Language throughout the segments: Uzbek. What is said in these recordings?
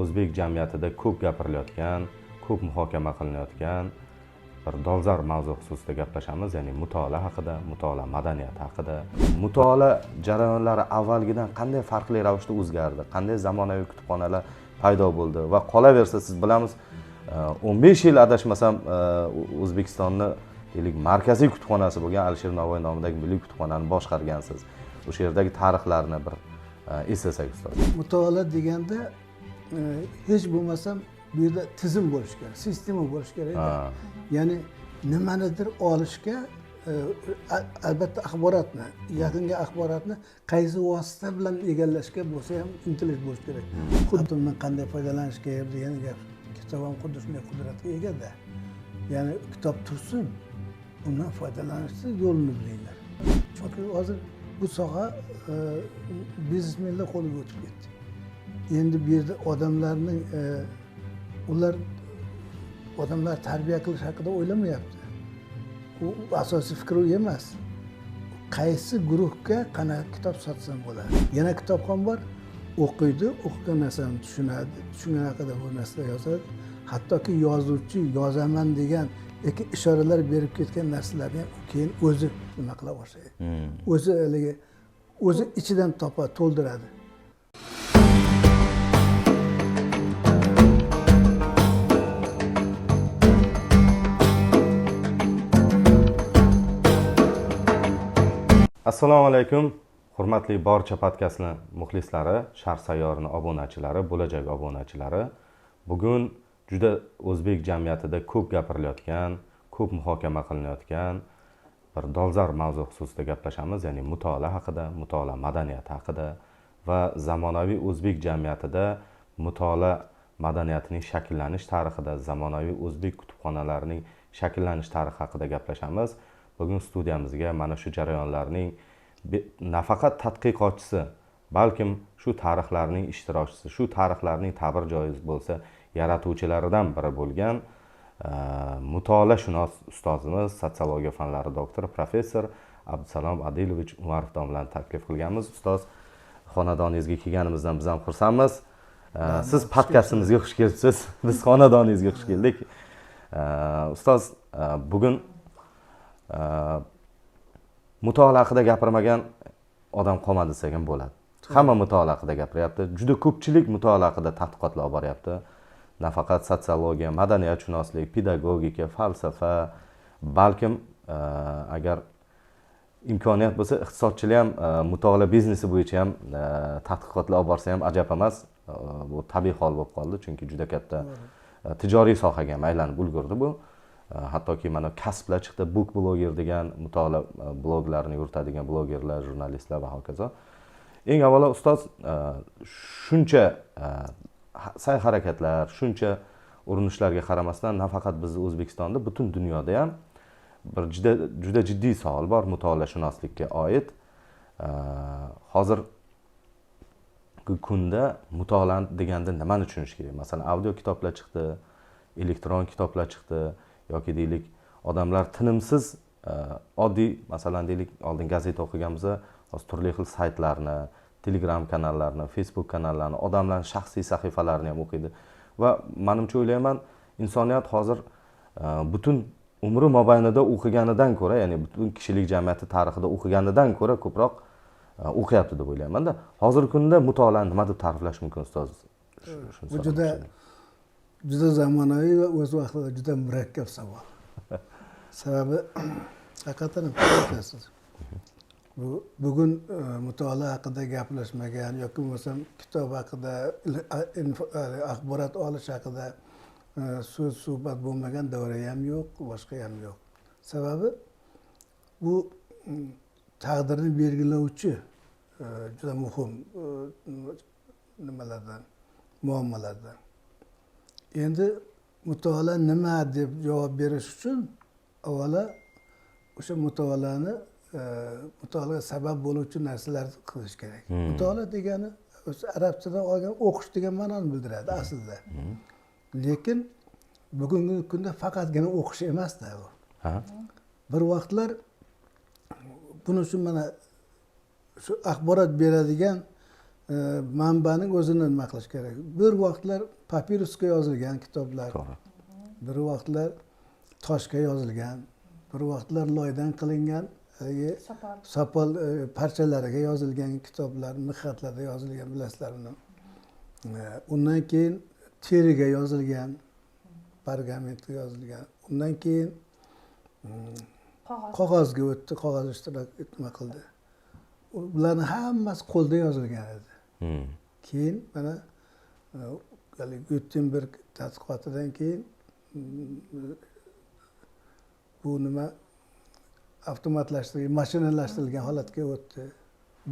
o'zbek jamiyatida ko'p gapirilayotgan, ko'p muhokama qilinayotgan bir dolzarb mavzu xususida gaplashamiz, ya'ni mutolaa haqida, mutolaa madaniyati haqida. Mutolaa jarayonlari avvalgidan qanday farqli ravishda o'zgardi, qanday zamonaviy kutubxonalar paydo bo'ldi va qolaversa siz bilamiz 15 yil adashmasam O'zbekistonni deylik markaziy kutubxonasi bo'lgan Alisher Navoiy nomidagi milliy kutubxonani boshqargansiz. O'sha yerdagi tarixlarni bir eslasak ustoz. Mutolaa deganda hech bo'lmasam bu yerda tizim bo'lishi kerak, sistema bo'lishi kerak. Ya'ni nimanidir olishga albatta axborotni, yaqinga axborotni qaysi vosita bilan egallashga bo'lsa ham intilish bo'lishi kerak. Xuddi undan qanday foydalanish kerak degan gap. Kitob ham xuddi shunday qudratga ega-da. Ya'ni kitob tursin, undan foydalanishni yo'lini bilinglar. Chunki hozir bu soha biznesmenlar qo'liga o'tib ketdi. Endi bu yerda odamlar tarbiya qilish haqida o'ylamayapti. U asosiy fikr u emas. Qaysi guruhga qanaqa kitob sotsam bo'ladi? Yana kitobxon bor, o'qiydi, o'qigan narsani tushunadi, tushungan haqida bu narsalar yozadi. Hattoki yozuvchi yozaman degan lekin ishoralar berib ketgan narsalarni ham keyin o'zi nima qila boshlaydi. O'zi ichidan to'ldiradi. Assalomu alaykum, hurmatli barcha podkastni muxlislari, Sharq sayyorining obunachilari, bo'lajak obunachilari. Bugun juda o'zbek jamiyatida ko'p gapirilayotgan, ko'p muhokama qilinayotgan bir dolzarb mavzu xususida gaplashamiz, ya'ni mutolaa haqida, mutolaa madaniyati haqida va zamonaviy o'zbek jamiyatida mutolaa madaniyatining shakllanish tarixida, zamonaviy o'zbek kutubxonalarining shakllanish tarixi haqida gaplashamiz. Bugun studiyamizga mana shu jarayonlarning nafaqat tadqiqotchisi, balkim shu tarixlarning ishtirokchisi, shu tarixlarning ta'bir joiz bo'lsa yaratuvchilaridan biri bo'lgan mutolaatshunos ustozimiz, sotsiologiya fanlari doktori, professor Abdusalom Adilovich Umarov domlani taklif qilganmiz. Ustoz, xonadoningizga kelganimizdan biz ham xursandmiz. Siz podkastimizga xush kelibsiz. Biz xonadoningizga xush keldik. Ustoz, bugun mutolaa haqida gapirmagan odam qolmadi desak ham bo'ladi. Hamma mutolaa haqida gapiryapti. Juda ko'pchilik mutolaa haqida tadqiqotlar olib boryapti. Nafaqat sotsiologiya, madaniyatshunoslik, pedagogika, falsafa, balkim agar imkoniyat bo'lsa iqtisodchilar ham mutolaa biznesi bo'yicha ham tadqiqotlar olib borsa ham ajab emas. Bu tabiiy hol bo'lib qoldi, chunki juda katta tijoriy sohaga ham aylanib ulgurdi bu. Hattoki mana kasblar chiqdi, book blogger degan mutolaa bloglarini yuritadigan blogerlar, jurnalistlar va hokazo. Eng avvalo ustoz, shuncha sa'y-harakatlar, shuncha urinishlarga qaramasdan nafaqat bizning O'zbekistonda, butun dunyoda ham bir juda jiddiy savol bor mutolaatshunoslikka oid. Hozirgi kunda mutolaa deganda nimani tushunish kerak? Masalan, audio kitoblar chiqdi, elektron kitoblar chiqdi yoki deylik odamlar tinimsiz oddiy, masalan deylik oldin gazeta o'qiganimizda hozir turli xil saytlarni, Telegram kanallarni, Facebook kanallarni, odamlarning shaxsiy sahifalarini ham o'qiydi va menimcha o'ylayman, insoniyat hozir butun umri mobaynida o'qiganidan ko'ra, ya'ni butun kishilik jamiyati tarixida o'qiganidan ko'ra ko'proq o'qiyapti deb o'ylayman-da. Hozirgi kunda mutolaani nima deb ta'riflash mumkin ustoz? Bu juda zamonaviy va o'z vaqtida juda murakkab savol. Sababi haqiqatan aytasiz. Bugun mutolaa haqida gaplashmagan yoki bo'lmasam kitob haqida axborot olish haqida so'z suhbat bo'lmagan davra ham yo'q, boshqa ham yo'q. Sababi bu taqdirni belgilovchi juda muhim muammolardan. Endi mutolaa nima deb javob berish uchun avvalo o'sha mutolaaga sabab bo'luvchi narsalarni qilish kerak. Mutolaa degani arab tilidan olgan o'qish degan ma'noni bildiradi aslida. Lekin bugungi kunda faqatgina o'qish emas-da bu. Bir vaqtlar buni uchun mana shu axborot beradigan manbaning o'zini nima qilish kerak. Bir vaqtlar papirusga yozilgan kitoblar, To'g'ri. bir vaqtlar toshga yozilgan, bir vaqtlar loydan qilingan sopol parchalariga yozilgan kitoblar, nixatlarda yozilgan, bilasizlar uni. Undan keyin teriga yozilgan, pergamentga yozilgan. Undan keyin qog'ozga o'tdi, qog'oz ishtirok nima qildi. Ularning hammasi qo'lda yozilgan edi. Keyin mana Gutenberg tadqiqotidan keyin bu nima avtomatlashtirilgan, mashinalashtirilgan holatga o'tdi.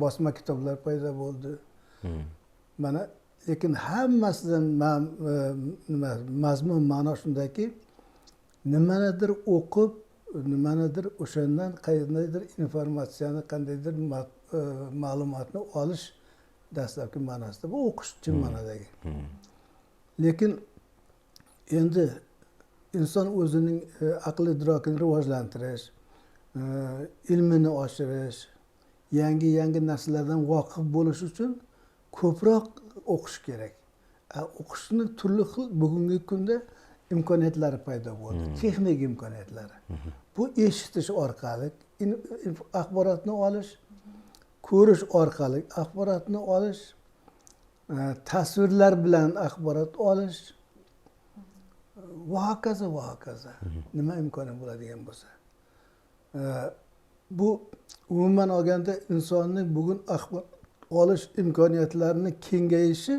Bosma kitoblar paydo bo'ldi. Mana lekin hammasidan nima mazmun ma'no shundaki, nimanidir o'qib, nimanidir o'shandan qandaydir informatsiyani, qandaydir ma'lumotni olish dastlabki ma'nosida. Bu o'qish chin ma'nodagi. Lekin endi inson o'zining aql idrokini rivojlantirish, ilmini oshirish, yangi narsalardan voqif bo'lish uchun ko'proq o'qish kerak. O'qishning turli xil bugungi kunda imkoniyatlari paydo bo'ldi. Texnik imkoniyatlari. Bu eshitish orqali axborotni olish, ko'rish orqali axborotni olish, tasvirlar bilan axborot olish va hokazo va hokazo. Nima imkoni bo'ladigan bo'lsa. Bu umuman olganda insonning bugun axborot olish imkoniyatlarini kengayishi,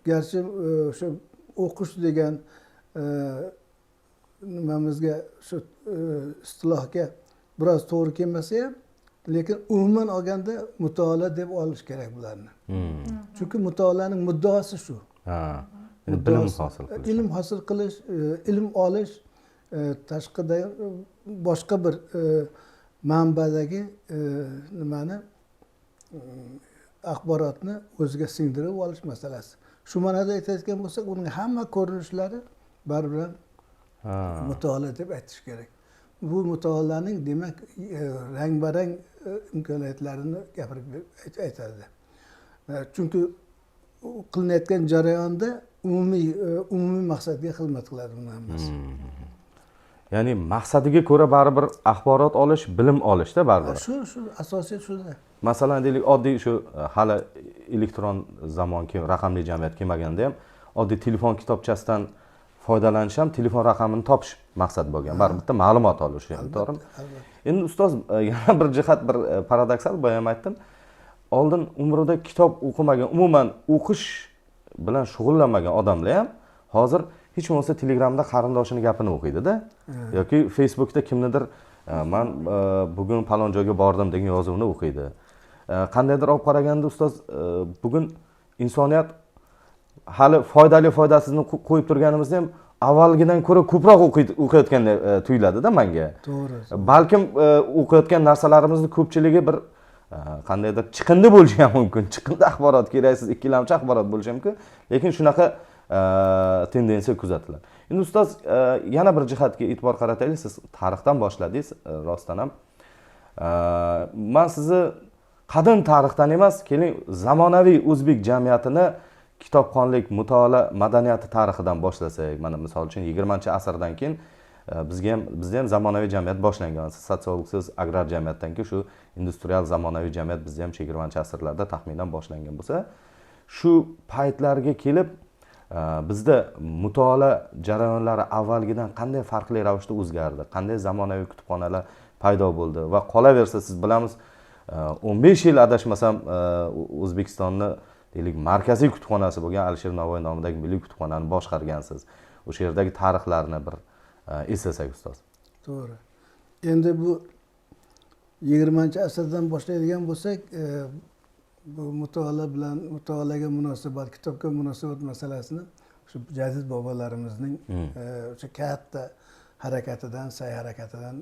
garchi o'sha o'qish degan nimamizga, shu istilohga biroz to'g'ri kelmasa ham, lekin umuman olganda mutolaa deb olish kerak bularni. Chunki mutolaaning muddaosi shu. Bilim hosil qilish. Ilm hosil qilish, ilm olish, tashqida boshqa bir manbadagi nimani, axborotni o'ziga singdirib olish masalasi. Shu ma'noda aytayotgan bo'lsak, uning hamma ko'rinishlari baribir mutolaa deb aytish kerak. Bu mutolaaning demak rang-barang imkoniyatlarini gapirib aytadi. Chunki qilinayotgan jarayonda umumiy maqsadga xizmat qiladi bu hammasi. Ya'ni maqsadiga ko'ra baribir axborot olish, bilim olishda baribir. Shu asosiy shuda. Masalan, deylik, oddiy shu hali elektron zamon, raqamli jamiyat kelmaganda ham oddiy telefon kitobchasidan foydalanish ham telefon raqamini topish maqsad bo'lgan. Baribir bitta ma'lumot olish ham, to'g'rimi? Endi ustoz, yana bir jihat, bir paradoksal, boya ham aytdim. Oldin umrida kitob o'qimagan, umuman o'qish bilan shug'ullanmagan odamlar ham hozir hech bo'lmasa Telegramda qarindoshining gapini o'qiydi-da, yoki Facebookda kimnidir men bugun falon joyga bordim degan yozuvni o'qiydi. Qandaydir olib qaraganda ustoz, bugun insoniyat hali foydasizni qo'yib turganimizda ham avvalgidan ko'ra ko'proq o'qiyotgandek tuyuladi-da menga. To'g'ri. Balkim o'qiyotgan narsalarimizni ko'pchiligi bir qandaydir chiqindi bo'lishi ham mumkin. Chiqindi axborot keraksiz, ikkilamchi axborot bo'lishi mumkin, lekin shunaqa tendensiya kuzatiladi. Endi ustoz, yana bir jihatga e'tibor qarataylik. Siz tarixdan boshladingiz, rostdan ham. Men sizni qadim tarixdan emas, keling zamonaviy o'zbek jamiyatini kitobxonlik, mutolaa madaniyati tarixidan boshlasak. Mana misol uchun 20-asrdan keyin bizda ham zamonaviy jamiyat boshlangan. Siz sotsiologsiz, agrar jamiyatdan keyin shu industrial zamonaviy jamiyat bizda ham 20-asrlarda taxminan boshlangan bo'lsa, shu paytlarga kelib bizda mutolaa jarayonlari avvalgidan qanday farqli ravishda o'zgardi? Qanday zamonaviy kutubxonalar paydo bo'ldi? Va qolaversa, siz bilamiz, 15 yil adashmasam O'zbekistonni deylik markaziy kutubxonasi bo'lgan Alisher Navoiy nomidagi milliy kutubxonani boshqargansiz. O'sha yerdagi tarixlarni bir eslasak ustoz. To'g'ri. Endi bu 20-asrdan boshlaydigan bo'lsak, bu mutolaaga munosabat, kitobga munosabat masalasini shu jadid bobolarimizning o'sha katta harakatidan, sa'y harakatidan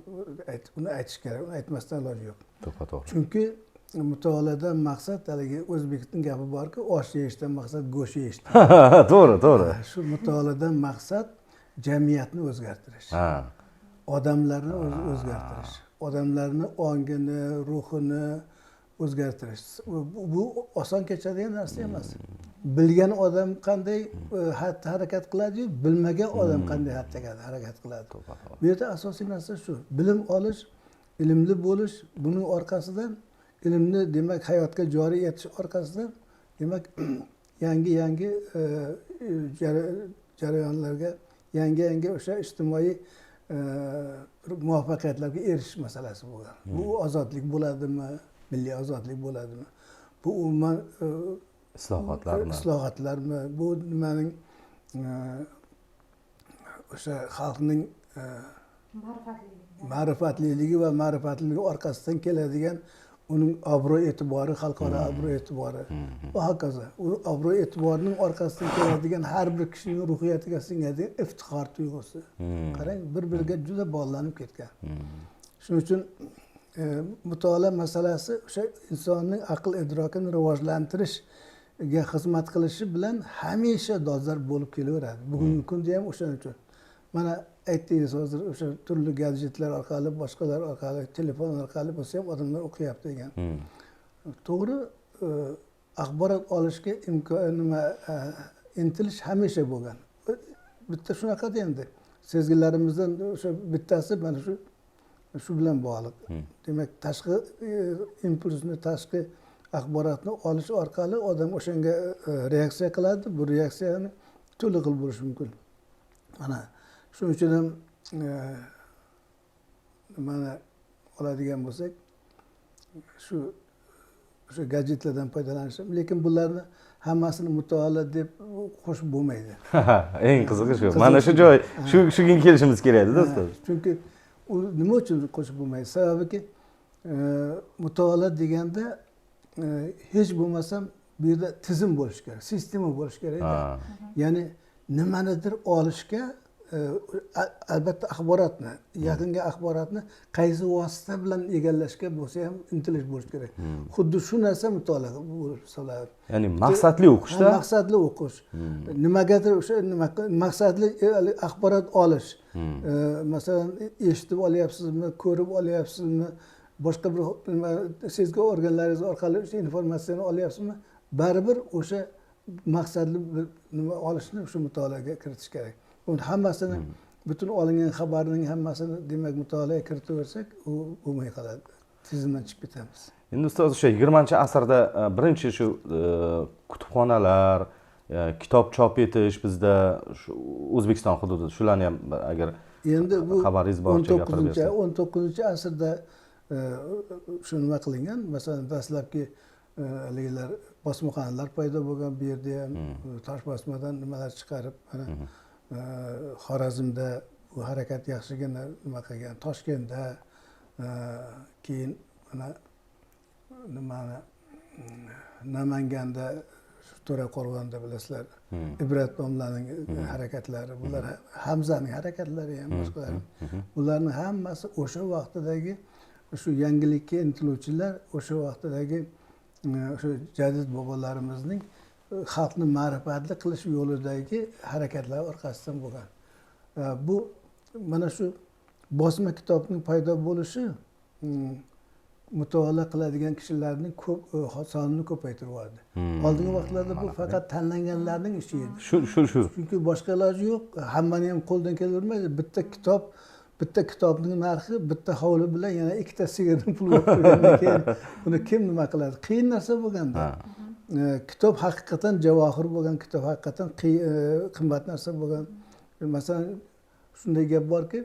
uni aytish kerak, uni aytmasdan iloji yo'q. To'g'ri. Chunki mutolaadan maqsad, haligi o'zbekning gapi borki, osh yeyishdan maqsad go'sht yeyishdan. To'g'ri. Shu mutolaadan maqsad jamiyatni o'zgartirish. Odamlarni o'zgartirish. Odamlarni ongini, ruhini, o'zgartirish. Bu oson kechadigan narsa emas. Bilgan odam qanday harakat qiladi-yu, bilmagan odam qanday harakat qiladi. Bu yerda asosiy narsa shu. Bilim olish, ilmli bo'lish, buning orqasidan ilmni demak hayotga joriy etish orqasidan demak yangi jarayonlarga, yangi o'sha ijtimoiy muvaffaqiyatlarga erishish masalasi bo'lgan. Bu ozodlik bo'ladimi, milliy ozodlik bo'ladimi? Bu umuman islohotlarmi? Bu nimaning o'sha xalqning ma'rifatliligi va ma'rifatliligi orqasidan keladigan uning obro' e'tibori, xalqaro obro' e'tibori va hokazo. U obro' e'tiborining orqasidan keladigan har bir kishining ruhiyatiga singadigan iftixor tuyg'usi. Qarang, bir-biriga juda bog'lanib ketgan. Shuning uchun mutolaa masalasi o'sha insonning aql idrokini rivojlantirishga xizmat qilishi bilan hamisha dolzarb bo'lib kelaveradi. Bugungi kunda ham o'shaning uchun. Mana aytdingiz hozir o'sha turli gadjetlar orqali, boshqalar orqali, telefon orqali bo'lsa ham odamlar o'qiyapti degan. To'g'ri, axborot olishga intilish hamisha bo'lgan. Bitta shunaqada endi sezgilarimizdan o'sha bittasi mana shu bilan bog'liq. Demak, tashqi impulsni, tashqi axborotni olish orqali odam o'shanga reaksiya qiladi. Bu reaksiyani turli xil bo'lishi mumkin. Mana shuning uchun ham mana oladigan bo'lsak, shu gadjetlardan foydalanish, lekin bularni hammasini mutolaa deb qo'shib bo'lmaydi. Eng qizig'i shu. Mana shu joy, shuga kelishimiz kerak do'stlar. Chunki u nima uchun qo'shib bo'lmaydi? Sababiki mutolaa deganda hech bo'lmasam bu yerda tizim bo'lishi kerak, sistema bo'lishi kerak. Ya'ni nimanidir olishga albatta axborotni, yaqinga axborotni qaysi vosita bilan egallashga bo'lsa ham intilish bo'lishi kerak. Xuddi shu narsa mutolaa bo'lib hisoblanadi. Ya'ni maqsadli o'qishda, maqsadli o'qish. Nimagadir o'sha maqsadli axborot olish. Masalan, eshitib olyapsizmi, ko'rib olyapsizmi, boshqa bir sezgi organlaringiz orqali o'sha informatsiyani olyapsizmi? Baribir o'sha maqsadli nima olishni o'sha mutolaaga kiritish kerak. Uni hammasini, butun olingan xabarning hammasini demak mutolaaga kiritaversak, u bo'lmay qoladi. Tizimdan chiqib ketamiz. Endi ustoz, o'sha 20-asrda birinchi shu kutubxonalar, kitob chop etish bizda O'zbekiston hududida shularni ham agar endi bu xabaringiz boricha gapirib bersangiz. 19-asrda shu nima qilingan? Masalan, dastlabki haligilar bosmaxonalar paydo bo'lgan, bu yerda ham tosh bosmadan nimalar chiqarib, mana Xorazmda bu harakat yaxshigina nima qilgan, Toshkentda, keyin mana nimani Namanganda, To'raqo'rg'onda bilasizlar, Ibrat domlaning harakatlari, bular Hamzaning harakatlari ham boshqalari. Bularning hammasi o'sha vaqtdagi shu yangilikka intiluvchilar, o'sha vaqtdagi o'sha jadid bobolarimizning xalqni ma'rifatli qilish yo'lidagi harakatlar orqasidan bo'lgan. Bu mana shu bosma kitobning paydo bo'lishi mutolaa qiladigan kishilarning sonini ko'paytiradi. Oldingi vaqtlarda bu faqat tanlanganlarning ishi edi. Shu. Chunki boshqa iloji yo'q. Hammani ham qo'ldan keltirmaydi. Bitta kitobning narxi bitta hovli bilan yana ikkita sigirning puli bo'lib turgandan keyin buni kim nima qiladi? Qiyin narsa bo'lganda. Kitob haqiqatan javohir bo'lgan, kitob haqiqatan qimmat narsa bo'lgan. Masalan, shunday gap borki,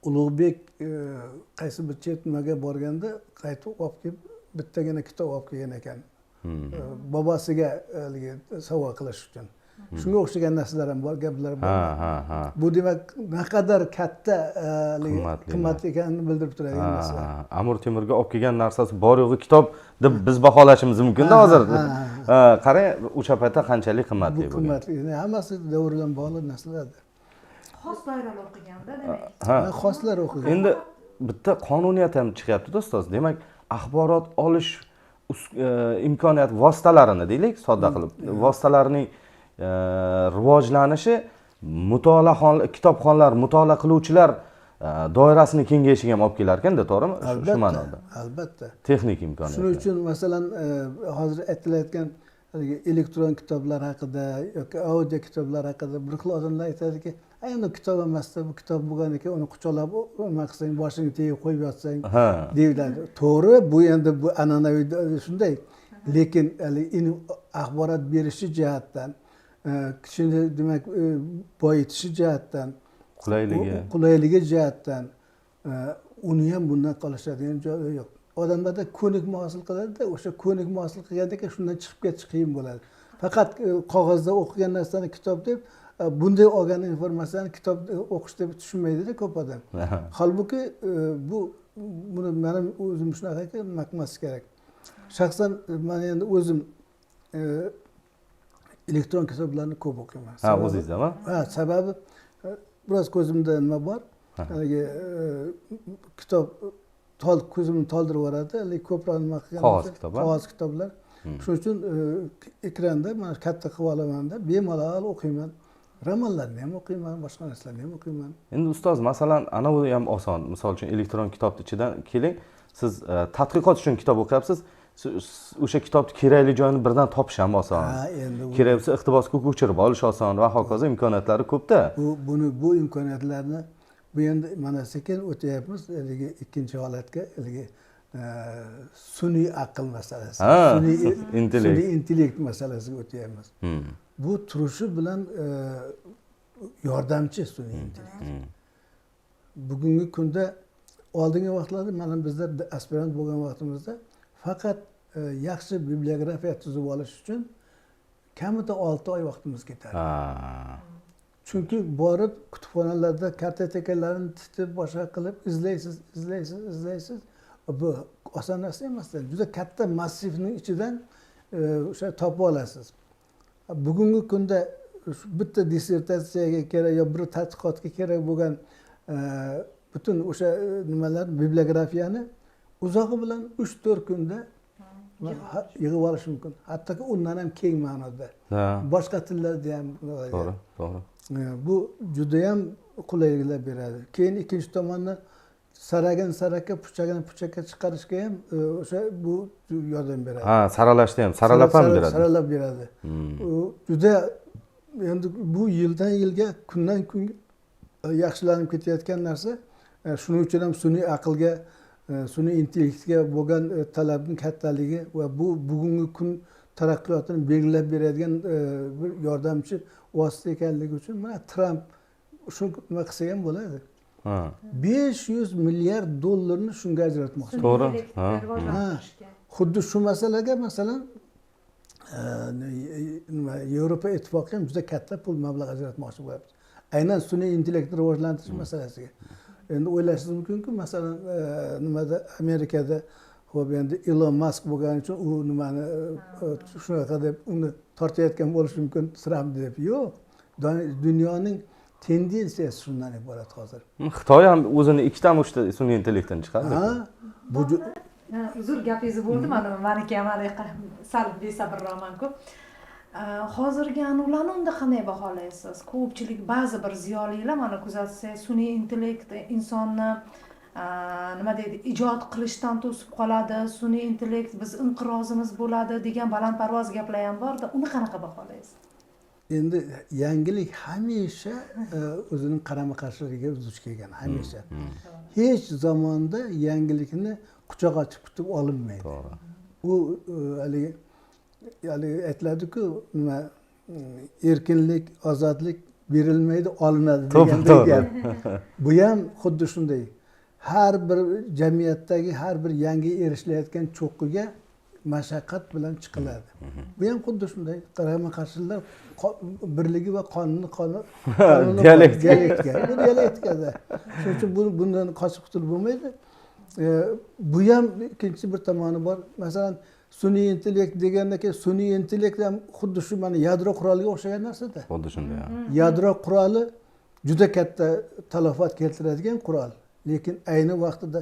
Ulug'bek qaysi bir chet nimaga borganda qaytib olib kelib bittagina kitob olib kelgan ekan. Bobosiga sovg'a qilish uchun. Shunga o'xshagan narsalar ham bor, gaplar bor. Bu demak naqadar katta qimmat ekanini bildirib turadigan narsa. Amir Temurga olib kelgan narsasi bor yo'g'i kitob deb biz baholashimiz mumkin-da hozir. Qarang, o'sha paytda qanchalik qimmatli bo'lgan. Qimmatli, hammasi davr bilan bog'liq narsalardir. Xos doiralar o'qiganda demak. Xoslar o'qigan. Endi bitta qonuniyat ham chiqyapti-da ustoz. Demak, axborot olish imkoniyat vositalarini deylik, sodda qilib, vositalarining rivojlanishi kitobxonlar, mutolaa qiluvchilar doirasini kengayishiga ham olib kelar ekanda, to'g'rimi? Shu albatta ma'noda. albatta Texnik imkoniyat. shuning uchun masalan hozir aytilayotgan haligi elektron kitoblar haqida yoki audio kitoblar haqida bir xil odamlar aytadiki endi kitob emasda bu kitob bo'lgan ekan uni quchoqlab nima qilsang boshingga tegib qo'yib yotsang Ha. deyiladi. To'g'ri, bu endi bu an'anaviy shunday. Lekin axborot berishi jihatdan, kishini demak boyitishi jihatdan, qulayligi jihatdan uni ham bundan qolishadigan joyi yo'q. Odamlarda ko'nikma hosil qiladida, o'sha ko'nikma hosil qilgandan keyin shundan chiqib ketish qiyin bo'ladi. Faqat qog'ozda o'qigan narsani kitob deb, bunday olgan informatsiyani kitob o'qish deb tushunmaydida ko'p odam. Holbuki buni mening o'zim shunaqa maqmas kerak. Shaxsan men endi o'zim elektron kitoblarni ko'p o'qiyman. Ha, o'zingizmi? Ha, sababi biroz ko'zimda nima bor? Haligi kitob ko'zimni to'ldirib yuboradi, ko'proq nima qilgan qog'oz kitoblar. Shuning uchun ekranda mana katta qilib olamanda bemalol o'qiyman. Romanlarni ham o'qiyman, boshqa narsalarni ham o'qiyman. Endi ustoz, masalan, ana u ham oson. Misol uchun elektron kitobni ichidan keling, siz tadqiqot uchun kitob o'qiyapsiz. O'sha kitobni kerakli joyini birdan topish ham oson. Endi kerak bo'lsa iqtibosga ko'chirib olish oson va hokazo imkoniyatlari ko'p-da. Bu imkoniyatlarni bu endi mana sekin o'tyapmiz haligi ikkinchi holatga, haligi sun'iy aql masalasi, sun'iy intellekt masalasiga o'tyapmiz. Bu turishi bilan yordamchi sun'iy intellekt. Bugungi kunda oldingi vaqtlarda mana bizlar aspirant bo'lgan vaqtimizda faqat yaxshi bibliografiya tuzib olish uchun kamida 6 oy vaqtimiz ketardi. Chunki borib kutubxonalarda kartotekalarni titib boshqa qilib izlaysiz. Bu oson narsa emas. Juda katta massivning ichidan o'sha topib olasiz. Bugungi kunda bitta dissertatsiyaga kerak yo bir tadqiqotga kerak bo'lgan butun o'sha nimalar bibliografiyani uzog'i bilan 3-4 kunda yig'ib olish mumkin. Hattoki undan ham keng ma'noda. Boshqa tillarda ham. To'g'ri. Bu juda ham qulayliklar beradi. Keyin ikkinchi tomondan saraka puchakka chiqarishga ham o'sha bu yordam beradi. Ha, saralashda ham, saralab ham beradi. Saralab beradi. Juda endi bu yildan yilga kundan kunga yaxshilanib ketayotgan narsa. Shuning uchun ham sun'iy aqlga, sun'iy intellektga bo'lgan talabning kattaligi va bu bugungi kun taraqqiyotini belgilab beradigan bir yordamchi vosita ekanligi uchun mana Trump shu nima qilsa ham bo'ladi. 500 milliard dollarni shunga ajratmoqchi. To'g'ri. Xuddi shu masalaga masalan Yevropa ittifoqi ham juda katta pul mablag' ajratmoqchi bo'lyapti. Aynan sun'iy intellektni rivojlantirish masalasiga. Endi o'ylashingiz mumkinki, masalan, nimada Amerikada xo'p endi Elon Musk bo'lgani uchun u nimani shunaqa deb uni tortayotgan bo'lishi mumkin, Trump deb. Yo'q. Dunyoning tendensiyasi shundan iborat hozir. Xitoy ham o'zini 2 ta uchta sun'iy intellektdan chiqardi. Bu uzr gapingizni bo'ldim, meniki ham sal besabrroqman-ku. Hozirgi ularni unda qanday baholaysiz? Ko'pchilik ba'zi bir ziyolilar mana kuzatsangiz sun'iy intellekt insonni nima deydi, ijod qilishdan to'sib qoladi, sun'iy intellekt biz inqirozimiz bo'ladi degan balandparvoz gaplar ham bor-da, uni qanaqa baholaysiz? Endi yangilik hamisha o'zining qarama-qarshiligiga duch kelgan, hamisha. Hech zamonda yangilikni quchoq ochib kutib olinmaydi. U haligi aytiladi-ku, nima erkinlik, ozodlik berilmaydi, olinadi degan gap. Bu ham xuddi shunday. Har bir jamiyatdagi har bir yangi erishilayotgan cho'qqiga mashaqqat bilan chiqiladi. Bu ham xuddi shunday qarama-qarshiliklar birligi va dialektikada. Shuning uchun bundan qochib qutulib bo'lmaydi. Bu ham ikkinchi bir tomoni bor. Masalan, sun'iy intellekt degandan keyin sun'iy intellekt ham xuddi shu mana yadro quroliga o'xshagan narsa-da. Xuddi shunday. Yadro quroli juda katta talafot keltiradigan qurol. Lekin ayni vaqtida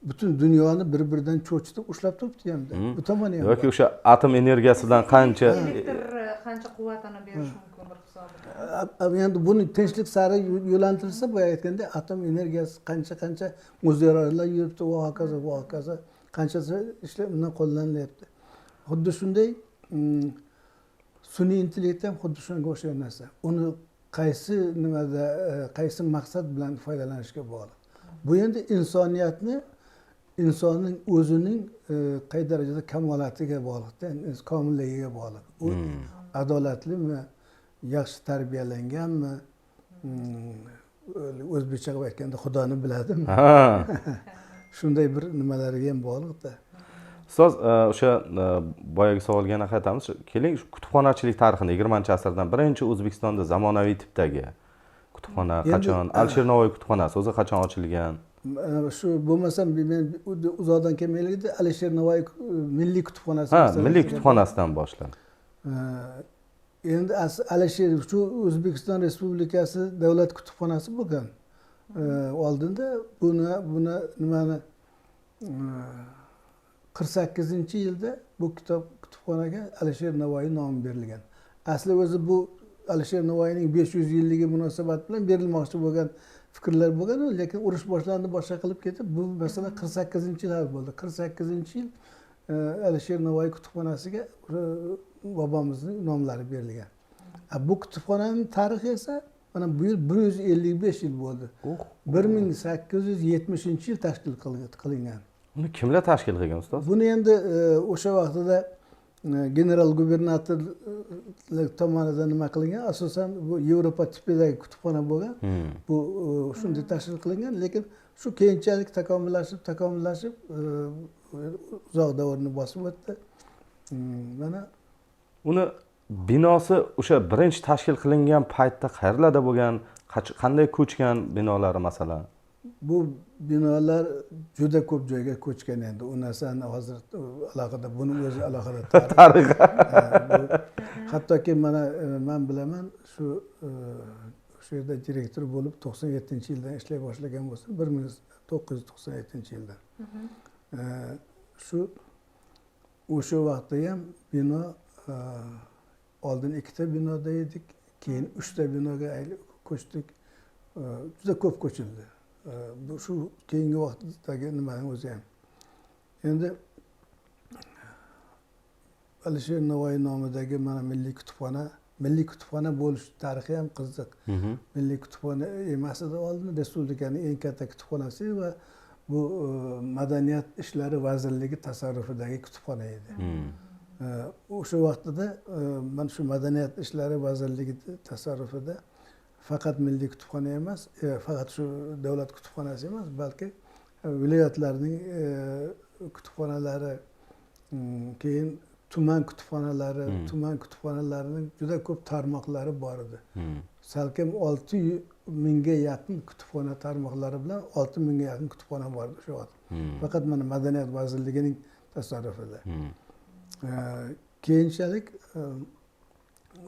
butun dunyoni bir biridan cho'chitib ushlab turibdi hamda bu tomoni ham yoki o'sha atom energiyasidan qancha elektr qancha quvvatini berish mumkin bir hisobiga. endi buni tinchlik sari yo'naltirilsa boya aytganda atom energiyasi qancha o'zgarishlar yuribdi va hokazo qanchasi ishlar undan qo'llanilyapti. Xuddi shunday sun'iy intellekt ham xuddi shunga o'xshagan narsa. Uni qaysi nimada qaysi maqsad bilan foydalanishga bog'liq. Bu endi insonning o'zining qay darajada kamolatiga bog'liqda, komilligiga bog'liq. U adolatlimi, yaxshi tarbiyalanganmi, o'zbekcha qilib aytganda xudoni biladimi? Shunday bir nimalariga ham bog'liqda. ustoz o'sha boyagi savolga yana qaytamiz. Keling, kutubxonachilik tarixini 20-asrdan birinchi O'zbekistonda zamonaviy tipdagi kutubxona qachon, Alisher Navoiy kutubxonasi o'zi qachon ochilgan? Shu bo'lmasam men uzoqdan kelmaylikda Alisher Navoiy milliy kutubxonasi. Milliy kutubxonasidan boshlab. Endi Alisher shu O'zbekiston Respublikasi davlat kutubxonasi bo'lgan. Oldinda buni nimani 48-yilda bu kutubxonaga Alisher Navoiy nomi berilgan. Asli o'zi bu Alisher Navoiyning 500 yilligi munosabat bilan berilmoqchi bo'lgan fikrlar bo'lgan, lekin urush boshlandi, boshqa qilib ketib, bu masala 48-yil bo'ldi. 48-yil Alisher Navoiy kutubxonasiga bobomizning nomlari berilgan. Bu kutubxonaning tarixi esa mana bu yil 155 yil bo'ldi. 1870-yil tashkil qilingan. Uni kimlar tashkil qilgan ustoz? Buni endi o'sha vaqtida general gubernatorlik tomonidan nima qilingan, asosan bu Yevropa tipidagi kutubxona bo'lgan. Bu shunday tashkil qilingan, lekin shu keyinchalik takomillashib uzoq davrni bosib o'tdi. Mana uni binosi o'sha birinchi tashkil qilingan paytda qayerlarda bo'lgan, qanday ko'chgan binolari masalan? Bu binolar juda ko'p joyga ko'chgan endi. U narsani hozir alohida, buni o'zi alohida tarix. Hattoki mana men bilaman shu yerda direktor bo'lib 97-yildan ishlay boshlagan bo'lsa, 1997-yildan. O'sha vaqtda ham bino oldin 2 ta binoda edik, keyin 3 ta binoga ko'chdik. Juda ko'p ko'childi. Bu shu keyingi vaqtdagi nimaning o'zi ham. Endi Alisher Navoiy nomidagi mana milliy kutubxona bo'lish tarixi ham qiziq. Milliy kutubxona emas edi oldin, respublikaning eng katta kutubxonasi va bu madaniyat ishlari vazirligi tasarrufidagi kutubxona edi. O'sha vaqtida mana shu madaniyat ishlari vazirligi tasarrufida faqat milliy kutubxona emas, faqat shu davlat kutubxonasi emas, balki viloyatlarning kutubxonalari, keyin tuman kutubxonalarining juda ko'p tarmoqlari bor edi. Salkam 600 mingga yaqin kutubxona tarmoqlari bilan 6 mingga yaqin kutubxona bor edi shu vaqt. Faqat mana madaniyat vazirligining tasarrufida. Keyinchalik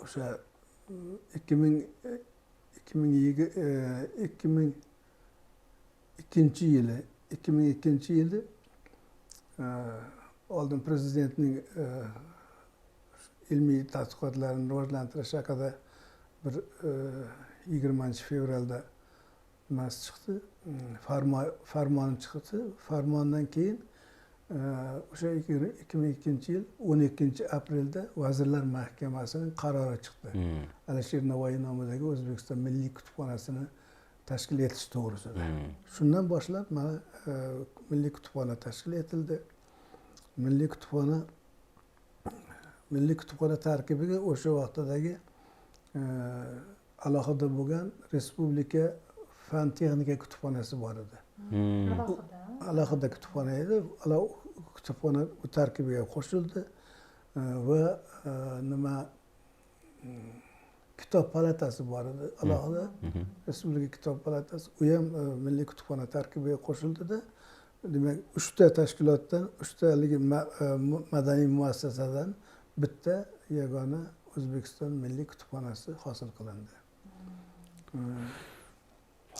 o'sha 2002 yili oldin prezidentning ilmiy tadqiqotlarini rivojlantirish haqida bir 20-fevralda nimasi chiqdi, farmon chiqdi. Farmondan keyin o'sha 2002-yil 12-aprelda Vazirlar Mahkamasining qarori chiqdi. Alisher Navoiy nomidagi O'zbekiston Milliy kutubxonasini tashkil etish to'g'risida. Shundan boshlab mana milliy kutubxona tashkil etildi. Milliy kutubxona tarkibiga o'sha vaqtdagi alohida bo'lgan Respublika fan texnika kutubxonasi bor edi. Alohida kutubxona edi. Kutubxona tarkibiga qo'shildi va kitob palatasi bor edi. Alohida Respublika kitob palatasi, u ham milliy kutubxona tarkibiga qo'shildida. Demak, 3 ta tashkilotdan, 3 talik madaniy muassasadan bitta yagona O'zbekiston Milliy kutubxonasi hosil qilindi.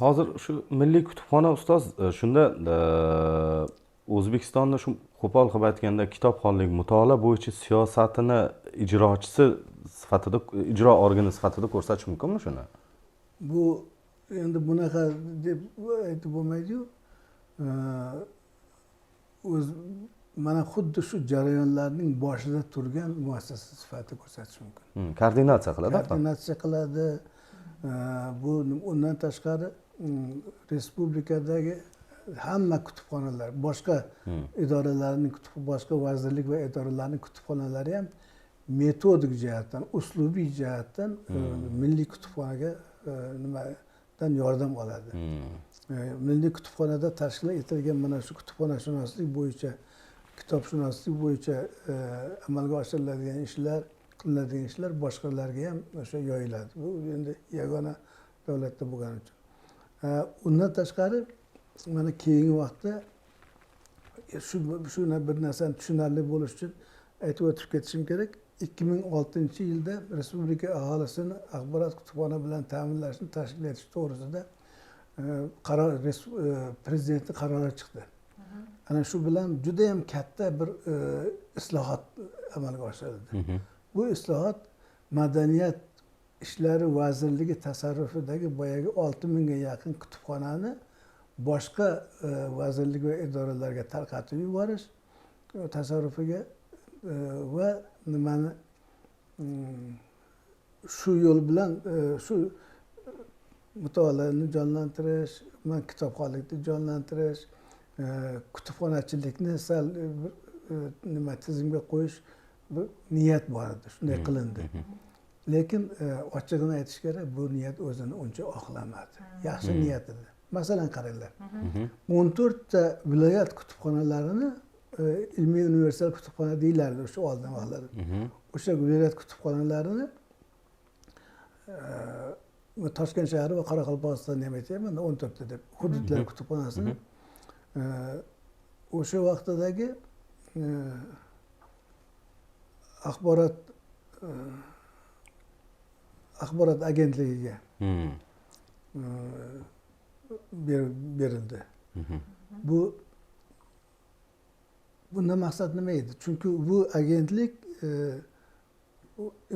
Hozir shu milliy kutubxona ustoz, shunda O'zbekistonda shu qo'pol qilib aytganda kitobxonlik mutolaa bo'yicha siyosatini ijrochisi sifatida, ijro organi sifatida ko'rsatish mumkinmi shuni? Bu endi bunaqa deb aytib bo'lmaydi-yu. O'z mana xuddi shu jarayonlarning boshida turgan muassasa sifatida ko'rsatish mumkin. Koordinatsiya qiladi. Koordinatsiya qiladi. Bu undan tashqari respublikadagi hamma kutubxonalar, boshqa idoralarning boshqa vazirlik va idoralarning kutubxonalari ham metodik jihatdan, uslubiy jihatdan milliy kutubxonaga nimadan yordam oladi. Milliy kutubxonada tashkil etilgan mana shu kutubxonashunoslik bo'yicha, kitobshunoslik bo'yicha amalga oshiriladigan ishlar, qilinadigan ishlar boshqalarga ham o'sha yoyiladi. Bu endi yagona davlatda bo'lgani uchun. Undan tashqari mana keyingi vaqtda shuna bir narsani tushunarli bo'lish uchun aytib o'tib ketishim kerak. 2006-yilda respublika aholisini axborot kutubxona bilan ta'minlashni tashkil etish to'g'risida prezidentning qarori chiqdi. Ana shu bilan juda ham katta bir islohot amalga oshirildi. Bu islohot Madaniyat ishlari vazirligi tasarrufidagi boyagi 6000 ga yaqin kutubxonani boshqa vazirlik va idoralarga tarqatib yuborish tasarrufiga va nimani shu yo'l bilan shu mutolaani jonlantirish, kitobxonlikni jonlantirish, kutubxonachilikni sal nima tizimga qo'yish bir niyat bor edi, shunday qilindi. Lekin ochig'ini aytish kerak, bu niyat o'zini uncha oqlamadi. Yaxshi niyat edi. Masalan qaranglar. 14 ta viloyat kutubxonalarini ilmiy universal kutubxona deyiladi o'sha oldin vaqtlarda. O'sha viloyat kutubxonalarini Toshkent shahri va Qoraqalpog'istonda ham aytyapman, 14 ta deb hududlar kutubxonasini o'sha vaqtdagi axborot agentligiga berildi. Bundan maqsad nima edi? Chunki bu agentlik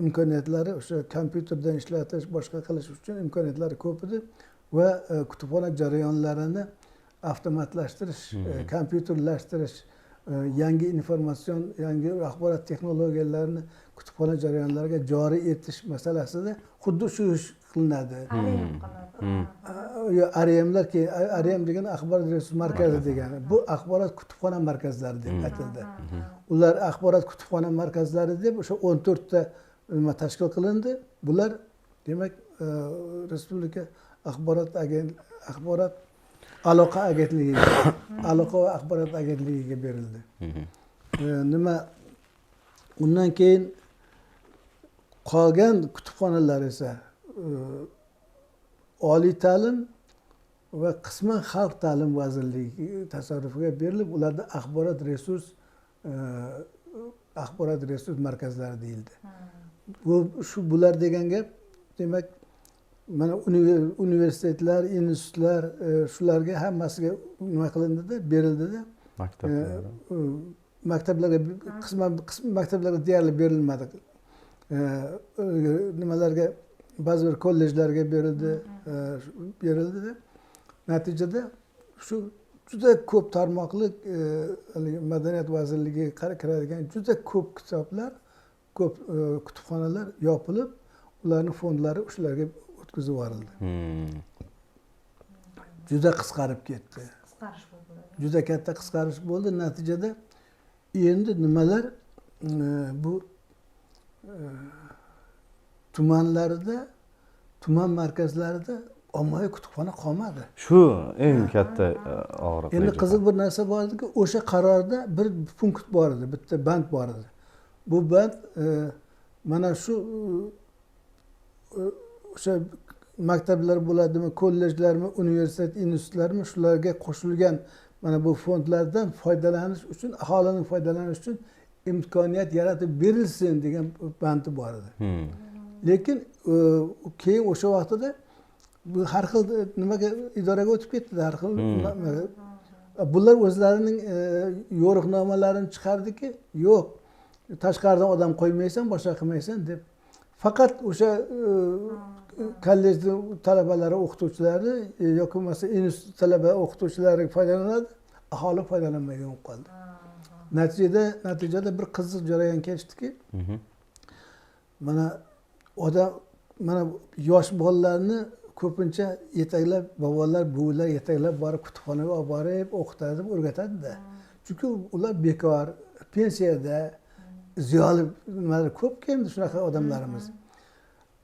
imkoniyatlari o'sha kompyuterdan ishlatish, boshqa qilish uchun imkoniyatlari ko'p edi va kutubxona jarayonlarini avtomatlashtirish, kompyuterlashtirish, yangi informatsion, yangi axborot texnologiyalarini kutubxona jarayonlariga joriy etish masalasida xuddi shu ish qilinadi. ARMlar, ARM degani axborot resurs markazi degani. Bu axborot kutubxona markazlari deb aytildi. Ular axborot kutubxona markazlari deb o'sha 14 ta nima tashkil qilindi. Bular demak respublika axborot aloqa agentligiga, aloqa va axborot agentligiga berildi. Nima undan keyin qolgan kutubxonalar esa oliy ta'lim va qisman xalq ta'lim vazirligi tasarrufiga berilib, ularda axborot resurs markazlari deyildi. Bular degan gap, demak mana universitetlar, institutlar shularga hammasiga nima qilindida, berildida. Maktablarga qisman maktablarga deyarli berilmadi. Nimalarga ba'zi bir kollejlarga berildida. Natijada shu juda ko'p tarmoqli Madaniyat vazirligiga kiradigan juda ko'p kitoblar, ko'p kutubxonalar yopilib, ularning fondlari shularga o'tkazib yuborildi. Juda qisqarib ketdi. Juda katta qisqarish bo'ldi. Natijada endi nimalar bu tumanlarda, tuman markazlarida ommaviy kutubxona qolmadi. Shu eng katta og'riq. Endi qiziq bir narsa bor ediki, o'sha qarorda bir punkt bor edi, bitta band bor edi. Bu band mana shu o'sha maktablar bo'ladimi, kollejlarmi, universitet, institutlarmi, shularga qo'shilgan mana bu fondlardan foydalanish uchun, aholining foydalanishi uchun imkoniyat yaratib berilsin degan bandi bor edi. Lekin keyin o'sha vaqtida bu har xil nimaga idoraga o'tib ketdi, har xil bular o'zlarining yo'riqnomalarini chiqardiki, yo'q, tashqaridan odam qo'ymaysan, boshqa qilmaysan deb. Faqat o'sha kollejni talabalari, o'qituvchilari yoki bo'lmasa institut talaba o'qituvchilari foydalanadi, aholi foydalanmaydigan bo'lib qoldi. Natijada bir qiziq jarayon kechdiki, mana yosh bolalarni ko'pincha yetaklab, bobolar, buvilar yetaklab borib kutubxonaga olib borib o'qitadi, o'rgatadi-da. Chunki ular bekor, pensiyada, ziyoli nimalar ko'p endi shunaqa odamlarimiz.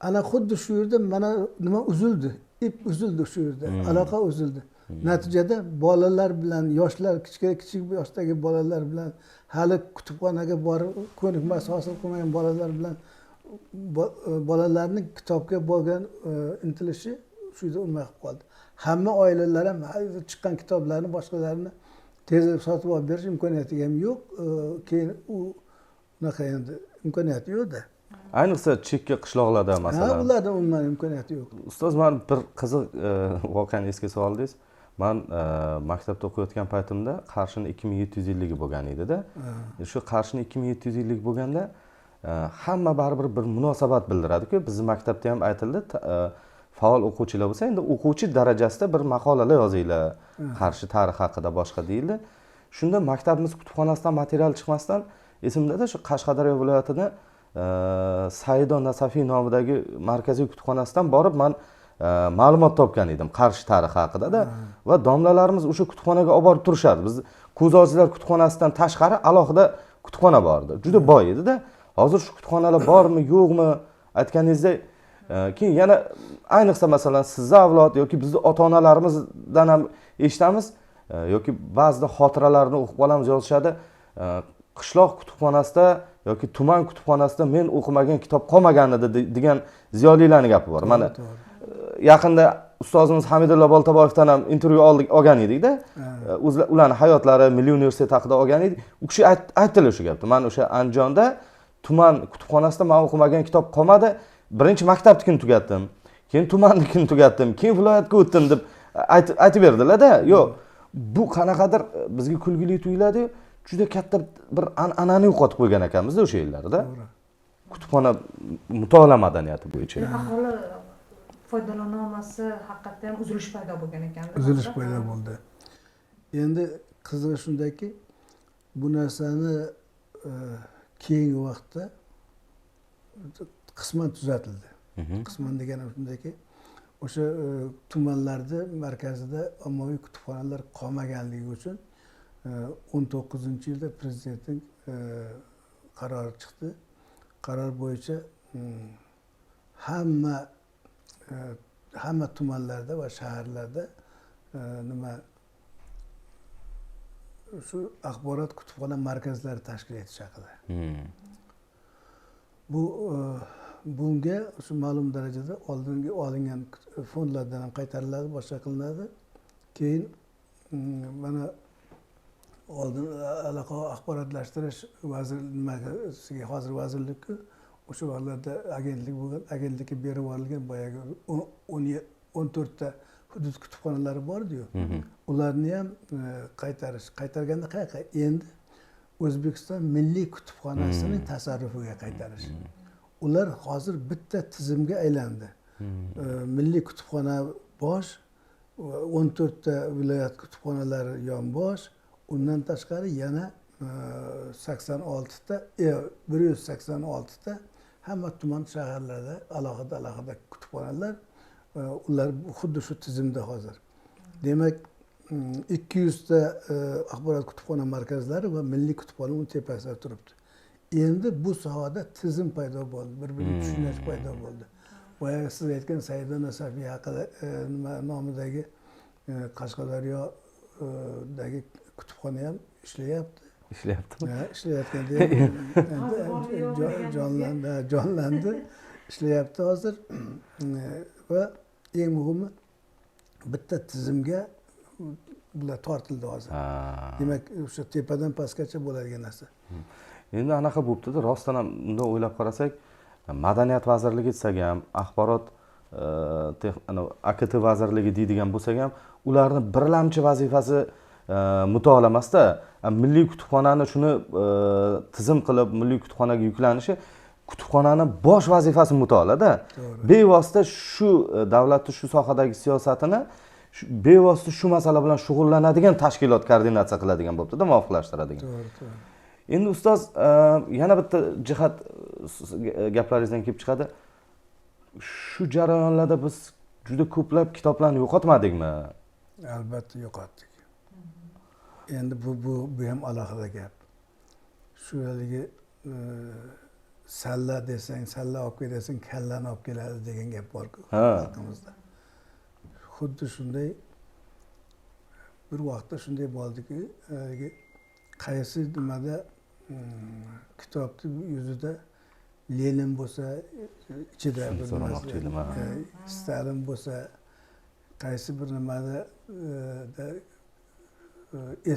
Ana xuddi shu yerda mana nima uzildi, ip uzildi shu yerda, aloqa uzildi. Natijada bolalar bilan, yoshlar, kichik yoshdagi bolalar bilan, hali kutubxonaga borib ko'nikmas hosil qilmagan bolalar bilan bolalarning kitobga bo'lgan intilishi shu yerda unmay qolib qoldi. Hamma oilalar ham chiqqan kitoblarni boshqalarini tezroq sotib olib berish imkoniyati ham yo'q. Keyin unaqa endi imkoniyati yo'q-da. Ayniqsa chekka qishloqlarda masalan. Ularda umuman imkoniyati yo'q. Ustoz, men bir qiziq voqeani esga soldingiz. Men maktabda o'qiyotgan paytimda Qarshini 2700 yilligi bo'lgan edi-da. Shu Qarshini 2700 yillik bo'lganda hamma baribir bir munosabat bildiradi-ku. Bizning maktabda ham aytildi, faol o'quvchilar bo'lsa, endi o'quvchi darajasida bir maqolalar yozinglar, Qarshi tarix haqida boshqa deyildi. Shunda maktabimiz kutubxonasidan material chiqmasdan esimda-da, shu Qashqadaryo viloyatida Saido Nasafiy nomidagi markaziy kutubxonasidan borib men ma'lumot topgan edim Qarshi tarixi haqida-da va domlalarimiz o'sha kutubxonaga olib borib turishardi. Biz Ko'zojlar kutubxonasidan tashqari alohida kutubxona bor edi. Juda boy edi-da. Hozir shu kutubxonalar bormi, yo'qmi aytganingizdek, keyin yana ayniqsa masalan sizning avlod yoki bizning ota-onalarimizdan ham eshitamiz yoki ba'zida xotiralarni o'qib qolamiz, yozishadi. Qishloq kutubxonasida yoki tuman kutubxonasida men o'qimagan kitob qolmagan edi degan ziyolilarning gapi bor. Mana yaqinda ustozimiz Hamidullo Boltaboyevdan ham intervyu olgan edik-da. Ularning hayotlari, Milliy universitet haqida olgan edik. U kishi aytdilar shu gapni. Men o'sha Andijonda tuman kutubxonasida men o'qimagan kitob qolmadi. Birinchi maktabnikini tugatdim, keyin tumannikini tugatdim, keyin viloyatga o'tdim deb aytib berdilar-da. Yo'q, bu qanaqadir bizga kulgili tuyuladi. Juda katta bir an'anani yo'qotib qo'ygan ekanmiz-da o'sha yillarda. Kutubxona mutolaa madaniyati bo'yicha. Aholi foydalana olmasi haqiqatda ham uzilish paydo bo'lgan ekan. Uzilish paydo bo'ldi. Endi qizig'i shundaki, bu narsani keyingi vaqtda qisman tuzatildi. Qisman deganim shundaki, o'sha tumanlarda markazida ommaviy kutubxonalar qolmaganligi uchun 19-yilda prezidentning qarori chiqdi. Qaror bo'yicha hamma tumanlarda va shaharlarda shu axborot kutubxona markazlari tashkil etish haqida. Bunga shu ma'lum darajada oldingi olingan fondlardan ham qaytariladi, boshqa qilinadi. Keyin mana oldin aloqa axborotlashtirish vazirligiga hozir vazirlikku o'sha vaqtlarda agentlik bo'lgan, agentlikka berib yuborilgan boyagi 14 ta hudud kutubxonalari bor-ku. Ularni ham qaytarganda qayerga? Endi O'zbekiston Milliy kutubxonasining tasarrufiga qaytarish. Ular hozir bitta tizimga aylandi. Milliy kutubxona bosh, 14 ta viloyat kutubxonalari yonbosh, undan tashqari yana 186 ta hamma tuman shaharlarda alohida kutubxonalar, ular xuddi shu tizimda hozir. Demak, 200 ta axborot kutubxona markazlari va milliy kutubxona uning tepasida turibdi. Endi bu sohada tizim paydo bo'ldi, bir-birini tushunish paydo bo'ldi. Boyagi siz aytgan Saido Nasafiy haqida nomidagi Qashqadaryodagi kutubxona ham ishlayapti. Ishlayotganda jonlandi, ishlayapti hozir. Va eng muhimi bitta tizimga bular tortildi hozir. Demak, o'sha tepadan pastgacha bo'ladigan narsa. Endi anaqa bo'libdi-da, rostdan ham unda o'ylab qarasak, Madaniyat vazirligi desak ham, axborot AKT vazirligi deydigan bo'lsak ham, ularning birlamchi vazifasi mutolaa emasda, milliy kutubxonani shuni tizim qilib milliy kutubxonaga yuklanishi kutubxonani bosh vazifasi mutolaada. Bevosita shu davlatning shu sohadagi siyosatini bevosita shu masala bilan shug'ullanadigan tashkilot koordinatsiya qiladigan bo'libdi-da, muvofiqlashtiradigan. To'g'ri. Endi ustoz, yana bitta jihat gaplaringizdan kelib chiqadi. Shu jarayonlarda biz juda ko'plab kitoblarni yo'qotmadikmi? Albatta yo'qotdik. Endi bu ham alohida gap. Shu haligi salla desang, salla olib kelasang, kallani olib keladi degan gap bor-ku xalqimizda. Xuddi shunday bir vaqtda shunday bo'ldiki, qaysi nimada kitobni yuzida Lenin bo'lsa, ichida bir Stalin bo'lsa, qaysi bir nimada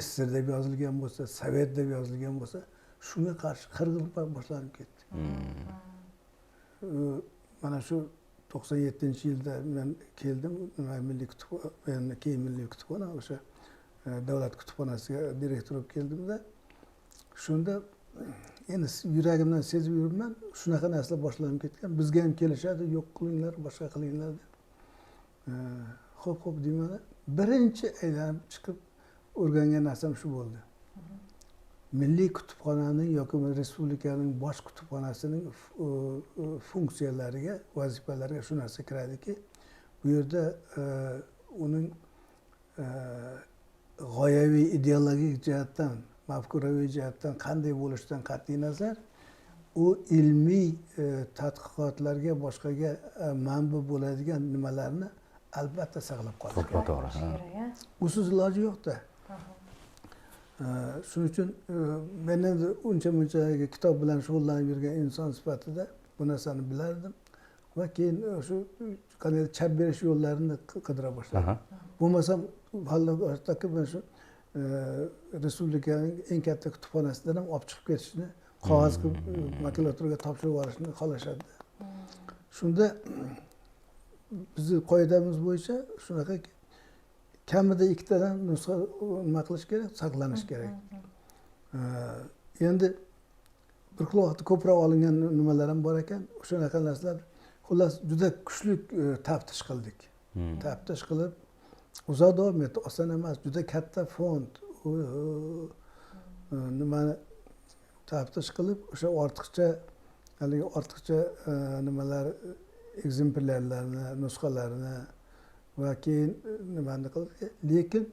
SSR deb yozilgan bo'lsa, Sovet deb yozilgan bo'lsa, shunga qarshi qirg'in boshlanib ketdi. Mana shu 97-yilda men keldim, Milliy kutubxona, keyin Milliy kutubxona, o'sha davlat kutubxonasiga direktor bo'lib keldimda, shunda endi yuragimdan sezib yuribman, shunaqa narsalar boshlanib ketgan. Bizga ham kelishadi, yo'q qilinglar, boshqa qilinglar deb. Xo'p deyman. Birinchi aylanib chiqib o'rgangan narsam shu bo'ldi. Milliy kutubxonaning yoki respublikaning bosh kutubxonasining funksiyalariga, vazifalariga shu narsa kiradiki, bu yerda uning g'oyaviy ideologik jihatdan, mafkuraviy jihatdan qanday bo'lishidan qat'iy nazar, u ilmiy tadqiqotlarga, boshqaga manba bo'ladigan nimalarni albatta saqlab qoladi. To'g'ri. Usiz iloji yo'q-da. Shuning uchun men endi uncha-muncha kitob bilan shug'ullanib yurgan inson sifatida bu narsani bilardim va keyin shu qanday chap berish yo'llarini qidira boshladim. Bo'lmasam hali men shu respublikaning eng katta kutubxonasidan ham olib chiqib ketishni, qog'oz qilib makulaturga topshirib yuborishni xohlashadi. Shunda bizni qoidamiz bo'yicha shunaqaki kamida ikkitadan nusxa nima qilish kerak, saqlanish kerak. Endi bir vaqtda ko'proq olingan nimalar ham bor ekan, o'shanaqa narsalar. Xullas juda kuchli taftish qildik. Taftish qilib uzoq davom etdi, oson emas, juda katta fond. Nimani taftish qilib, o'sha ortiqcha nimalar, ekzemplyarlarni, nusxalarini va keyin nimani qildik. Lekin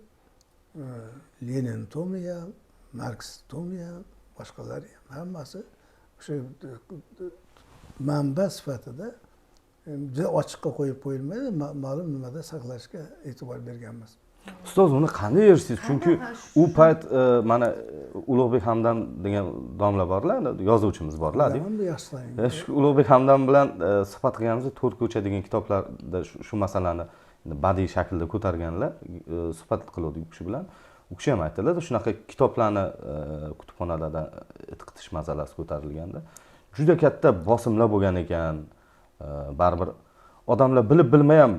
Lenin tomi ham, Marks tomi ham, boshqalari ham hammasi o'sha manba sifatida juda ochiqqa qo'yib qo'yilmaydi, ma'lum nimada saqlashga e'tibor berganmiz. Ustoz, uni qanday erishdingiz? Chunki u payt mana Ulug'bek Hamdam degan domla borlar, yozuvchimiz borlar. Shu Ulug'bek Hamdam bilan suhbat qilganimizda To'rt ko'cha degan kitoblarda shu masalani badiiy shaklda ko'targanlar, suhbat qildik u kishi bilan. U kishi ham aytdilar, shunaqa kitoblarni kutubxonalardan o'qitish masalasi ko'tarilganda juda katta bosimlar bo'lgan ekan. Baribir odamlar bilib bilmay ham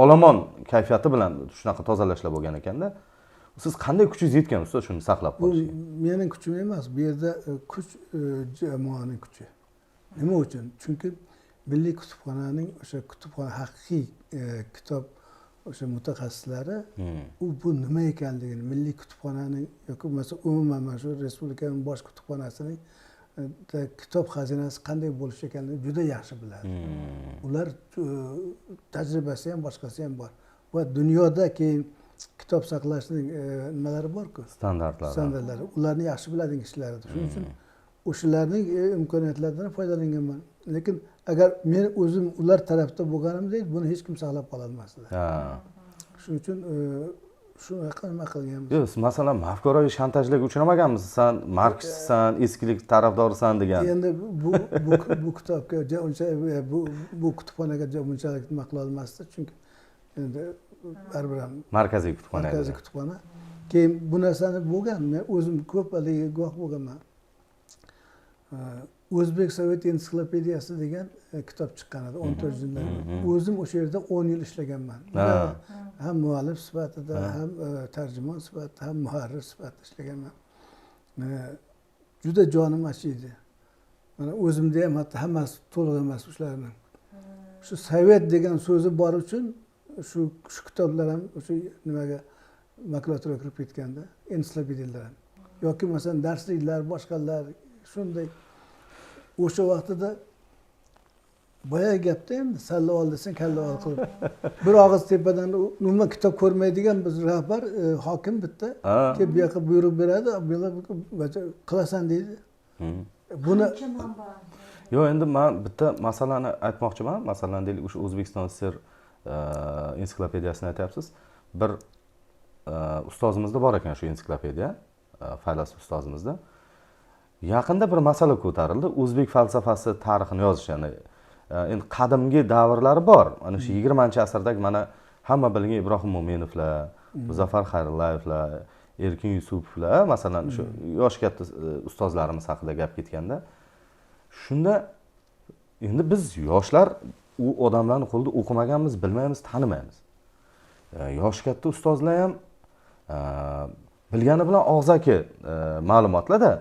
olomon kayfiyati bilan shunaqa tozalashlar bo'lgan ekanda. Siz qanday kuchingiz yetgan ustoz shuni saqlab qolishga? Bu mening kuchim emas, bu yerda kuch jamoaning kuchi. Nima uchun? Chunki Milliy kutubxonaning o'sha kutubxona haqiqiy kitob o'sha mutaxassislari bu nima ekanligini, Milliy kutubxonaning yoki bo'lmasa umuman mana shu respublikaning bosh kutubxonasining kitob xazinasi qanday bo'lishi ekanligini juda yaxshi biladi. Ular tajribasi ham boshqasi ham bor va dunyoda keyin kitob saqlashning nimalari bor-ku, standartlari. Ularni yaxshi biladigan kishilar. Shuning uchun o'shalarning imkoniyatlaridan foydalanganman. Lekin agar men o'zim ular tarafda bo'lganimda buni hech kim saqlab qola olmasdi. Shuning uchun shunaqa nima qilganmiz. Yo'q, masalan, mafkuraviy shantajlarga uchramaganmisiz? Sen marksistsan, eskilik tarafdorisan degan. Endi bu kitobga uncha bu kutubxonaga bunchalik nima qila olmasdi, chunki endi baribir ham markaziy kutubxona. Markaziy kutubxona. Keyin bu narsani bo'lgan, men o'zim ko'p haligi guvoh bo'lganman. O'zbek Sovet ensiklopediyasi degan kitob chiqqan edi 14 yildan. O'zim o'sha yerda 10 yil ishlaganman. ham muallif sifatida, ham tarjimon sifatida, ham muharrir sifatida ishlaganman. Juda jonim achiydi. Mana o'zimda ham hatto hammasi to'liq emas shularning. Shu sovet degan so'zi bor uchun shu kitoblar ham o'sha nimaga makulaturaga kirib ketganda ensiklopediyalar ham. Yoki masalan darsliklar, boshqalar shunday o'sha vaqtida boya gapda endi salla ol desang kalla ol qilib bir og'iz tepadan umuman kitob ko'rmaydigan biz rahbar hokim bitta kelib bu yoqqa buyruq beradi, qilasan deydi. Buni yo'q, endi men bitta masalani aytmoqchiman. Masalan, deylik, o'sha O'zbekiston SSR ensiklopediyasini aytyapsiz. Bir ustozimizda bor ekan shu ensiklopediya, faylasuf ustozimizda. Yaqinda bir masala ko'tarildi. O'zbek falsafasi tarixini yozish, ya'ni endi qadimgi davrlari bor. Mana shu 20-asrdagi mana hamma bilgan Ibrohim Mo'minovlar, Muzaffar Xayrullayevlar, Erkin Yusupovlar, masalan, shu yosh katta ustozlarimiz haqida gap ketganda, shunda endi biz yoshlar u odamlarning qo'lida o'qimaganmiz, bilmaymiz, tanimaymiz. Yosh katta ustozlar ham bilgani bilan og'zaki ma'lumotlarda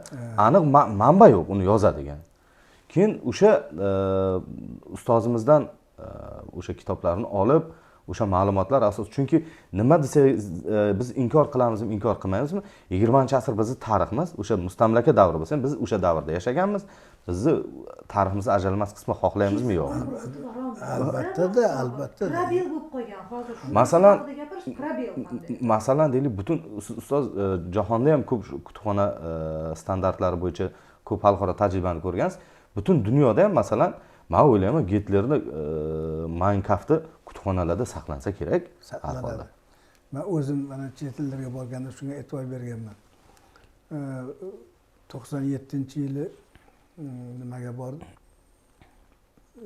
aniq manba yo'q uni yozadigan. Keyin o'sha ustozimizdan o'sha kitoblarni olib, o'sha ma'lumotlar asos, chunki nima desangiz biz inkor qilamizmi, inkor qilmaymizmi? 20-asr bizning tariximiz, o'sha mustamlaka davri bo'lsa, biz o'sha davrda yashaganmiz. Bizni tariximizning ajralmas qismi, xohlaymizmi yo'qmi? Albatta. Probel bo'lib qolgan hozir. Masalan, gapirish probel qanday? Masalan, deylik, butun ustoz jahonda ham ko'p kutubxona standartlari bo'yicha ko'p xalqaro tajribani ko'rgansiz. Butun dunyoda ham masalan, men o'ylayman, Gitlerning Mein Kampf'i kutubxonalarda saqlansa kerak. Saqlanadi. Men o'zim mana chet ellarga borganda shunga e'tibor berganman. 97-yili nimaga bordim?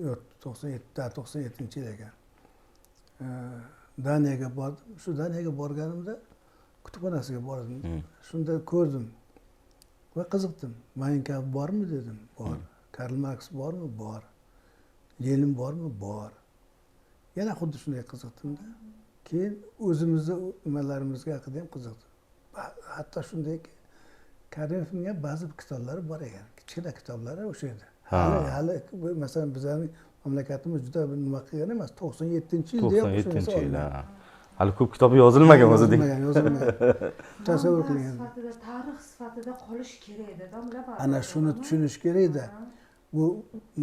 Yo'q, 97-yil ekan. Daniyaga bordim. Shu Daniyaga borganimda kutubxonasiga bordim. Shunda ko'rdim va qiziqdim. Mein Kampf bormi dedim. Bor. Karl Marx bormi? Bor. Lenin bormi? Bor. Yana xuddi shunday qiziqdimda. Keyin o'zimizni nimalarimizga haqida ham qiziqdim. Hatto shundayki, Karimovning ham ba'zi kitoblari bor ekan. Kichkina kitoblari o'sha edi. Hali masalan bizning mamlakatimiz juda nima qilgan emas, 97-yil deyapti. 97-yil. Hali ko'p kitob yozilmagan o'zidek. Yozilmagan. Tasavvur qiling. Tarix sifatida qolish kerak edi, domla. Ana shuni tushunish kerak-da. Bu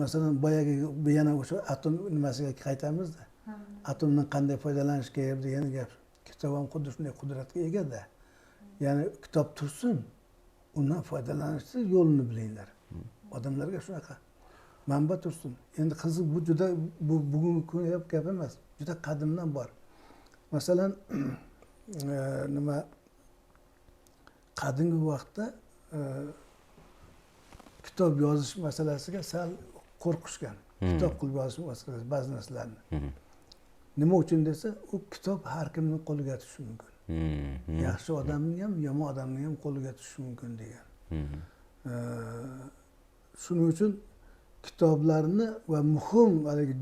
masalan boyagi yana o'sha atom nimasiga qaytamizda. Atomdan qanday foydalanish kerak degan gap. Kitob ham xuddi shunday qudratga ega-da. Ya'ni kitob tursin, undan foydalanishni yo'lini bilinglar. Odamlarga shunaqa manba tursin. Endi qiziq, bu juda bugungi kunda gap emas, juda qadimdan bor. Masalan, nima qadimgi vaqtda kitob yozish masalasiga sal qo'rqishgan. Kitob qilib yozish masalasi ba'zi narsalarni. Nima uchun desa, u kitob har kimning qo'liga tushishi mumkin. Yaxshi odamning ham, yomon odamning ham qo'liga tushishi mumkin degan. Shuning uchun kitoblarni va muhim,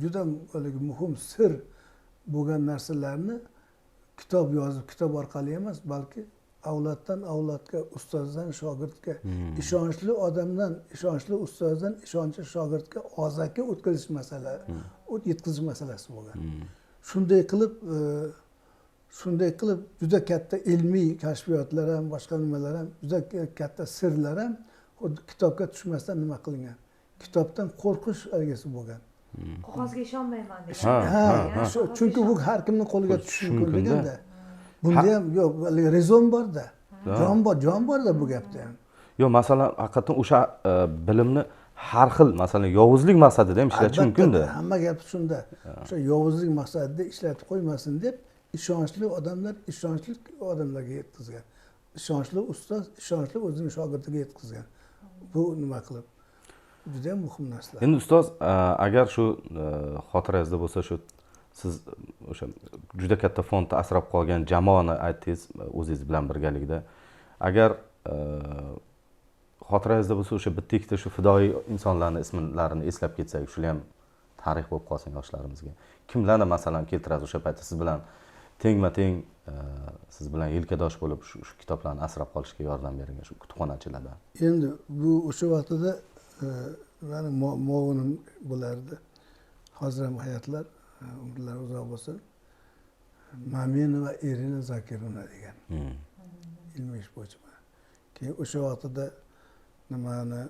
juda muhim sir bo'lgan narsalarni kitob yozib, kitob orqali emas, balki avloddan avlodga, ustozdan shogirdga, ishonchli odamdan, ishonchli ustozdan, ishonchli shogirdga og'zaki o'tkazish masalasi, yetkazish masalasi bo'lgan. Shunday qilib juda katta ilmiy kashfiyotlar ham, boshqa nimalar ham, juda katta sirlar ham kitobga tushmasdan nima qilingan. Kitobdan qo'rqish algisi bo'lgan. Qog'ozga ishonmayman degan. Chunki bu har kimning qo'liga tushishi mumkin deganda. Bunda ham yo'q, rezon bor-da. Jon bor-da bu gapda ham. Yo'q, masalan, haqiqatan o'sha bilimni har xil, masalan, yovuzlik maqsadida ham ishlatish mumkin-da. Hamma gap shunda. O'sha yovuzlik maqsadida ishlatib qo'ymasin deb ishonchli odamlarga yetkazgan. Ishonchli ustoz, ishonchli o'zining shogirdiga yetkazgan. Bu nima qilib juda ham muhim narsalar. Endi ustoz, agar shu xotirangizda bo'lsa, shu siz o'sha juda katta fondni asrab qolgan jamoani aytdingiz o'zingiz bilan birgalikda. Agar xotirangizda bo'lsa, o'sha bitta ikkita shu fidoyi insonlarning ismlarini eslab ketsak, shular ham tarix bo'lib qolsin yoshlarimizga. Kimlarni masalan keltirasiz o'sha paytda siz bilan tengma teng siz bilan yelkadosh bo'lib shu kitoblarni asrab qolishga yordam bergan shu kutubxonachilardan. Endi bu o'sha vaqtida mani movinim bo'lardi. Hozir ham hayotlar, umrlari uzoq bo'lsin. Maminova Irina Zakirova degan. Ilmiy ish bo'yicha. Keyin o'sha vaqtida nimani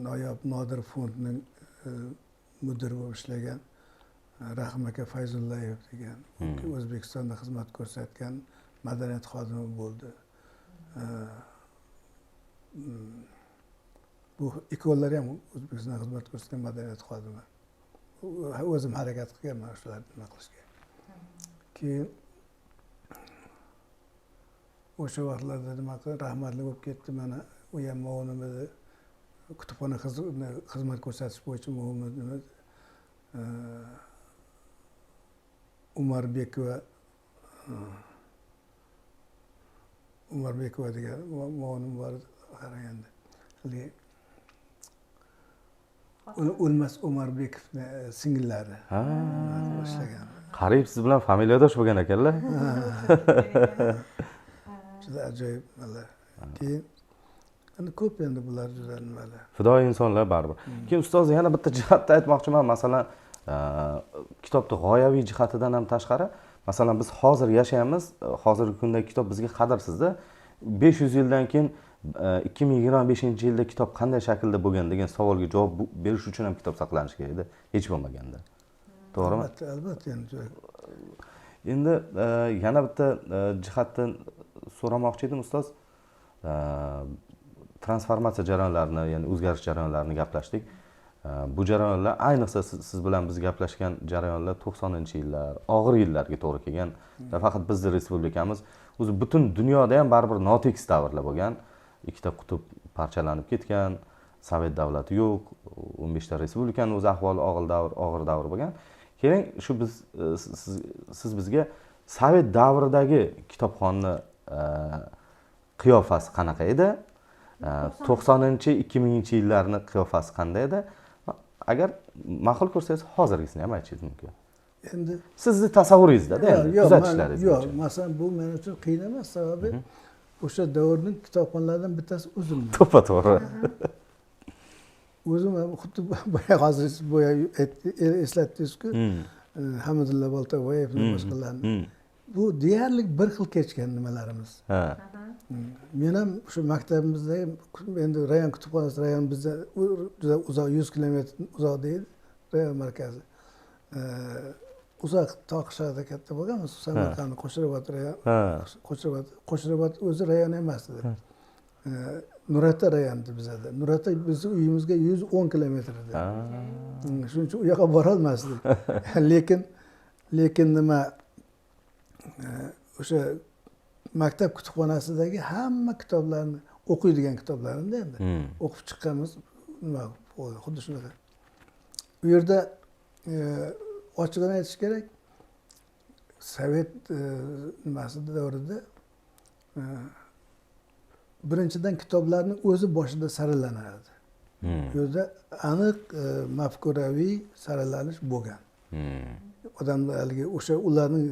Noyob Nodir fondining mudiri bo'lib ishlagan Rahim aka Fayzullayev degan, O'zbekistonda xizmat ko'rsatgan madaniyat xodimi bo'ldi. Bu ikkovlar ham O'zbekistonda xizmat ko'rsatgan madaniyat xodimi. O'zim harakat qilganman shularni nima qilishga. Keyin o'sha vaqtlarda nima qilib rahmatli bo'lib ketdi. Mana u ham mo'g'inimizda kutubxona xizmat ko'rsatish bo'yicha mo'g'inimiz Umarbekova degan mo'g'inim bor qaraganda. O'lmas Umarbekovni singillari ishlagan. Qariyb siz bilan familiyadosh bo'lgan ekanlar. Juda ajoyib nimalar. Keyin ko'p endi bular juda nimalar. Fidoyi insonlar baribir. Keyin ustoz yana bitta jihatda aytmoqchiman, masalan, kitobni g'oyaviy jihatidan ham tashqari, masalan biz hozir yashaymiz, hozirgi kunda kitob bizga qadrsizda. 500 yildan keyin 2025-yilda kitob qanday shaklda bo'lgan degan savolga javob berish uchun ham kitob saqlanishi kerak edi, hech bo'lmaganda. To'g'rimi? Albatta, endi yana bitta jihatdan so'ramoqchi edim ustoz. Transformatsiya jarayonlarini, ya'ni o'zgarish jarayonlarini gaplashdik. Bu jarayonlar ayniqsa siz bilan biz gaplashgan jarayonlar 90-yillar, og'ir yillarga to'g'ri kelgan. Faqat bizning respublikamiz o'zi butun dunyoda ham baribir notekis davrlar bo'lgan. Ikkita qutb parchalanib ketgan, Sovet davlati yo'q, 15 ta respublikaning o'z ahvoli og'ir davr bo'lgan. Keling, shu siz bizga Sovet davridagi kitobxonni qiyofasi qanaqa edi? 90-2000-yillarning qiyofasi qanday edi? Agar ma'qul ko'rsangiz hozirgisini ham aytishingiz mumkin. Endi sizni tasavvuringizda endi kuzatishlaringiz. Yo'q, masalan bu men uchun qiyin emas, sababi o'sha davrning kitobxonlaridan bittasi o'zimman. To'g'ri. O'zim ham xuddi boya hozir eslatdingiz-ku, Hamidulla Boltaboyevni boshqalarni. Bu deyarli bir xil kechgan nimalarimiz. Men ham shu maktabimizda endi rayon kutubxonasi, rayon bizda juda uzoq 100 kilometr uzoq deydi, rayon markazi. Uzoq Toqishada katta bo'lganmiz, Samarqandni Qo'shrabot rayon. Qo'shrabot o'zi rayon emas edi. Nurota rayoni bizada. Nurota bizning uyimizga 110 kilometr edi. Shuning uchun u yoqqa bora olmasdik. Lekin nima o'sha maktab kutubxonasidagi hamma kitoblarni o'qiydigan kitoblarni endi o'qib chiqqanmiz, nima xuddi shunaqa. U yerda ochig'ini aytish kerak, Sovet nimasi davrida birinchidan kitoblarning o'zi boshida saralanardi. Bu yerda aniq mafkuraviy saralanish bo'lgan. Odamlar haligi o'sha ularning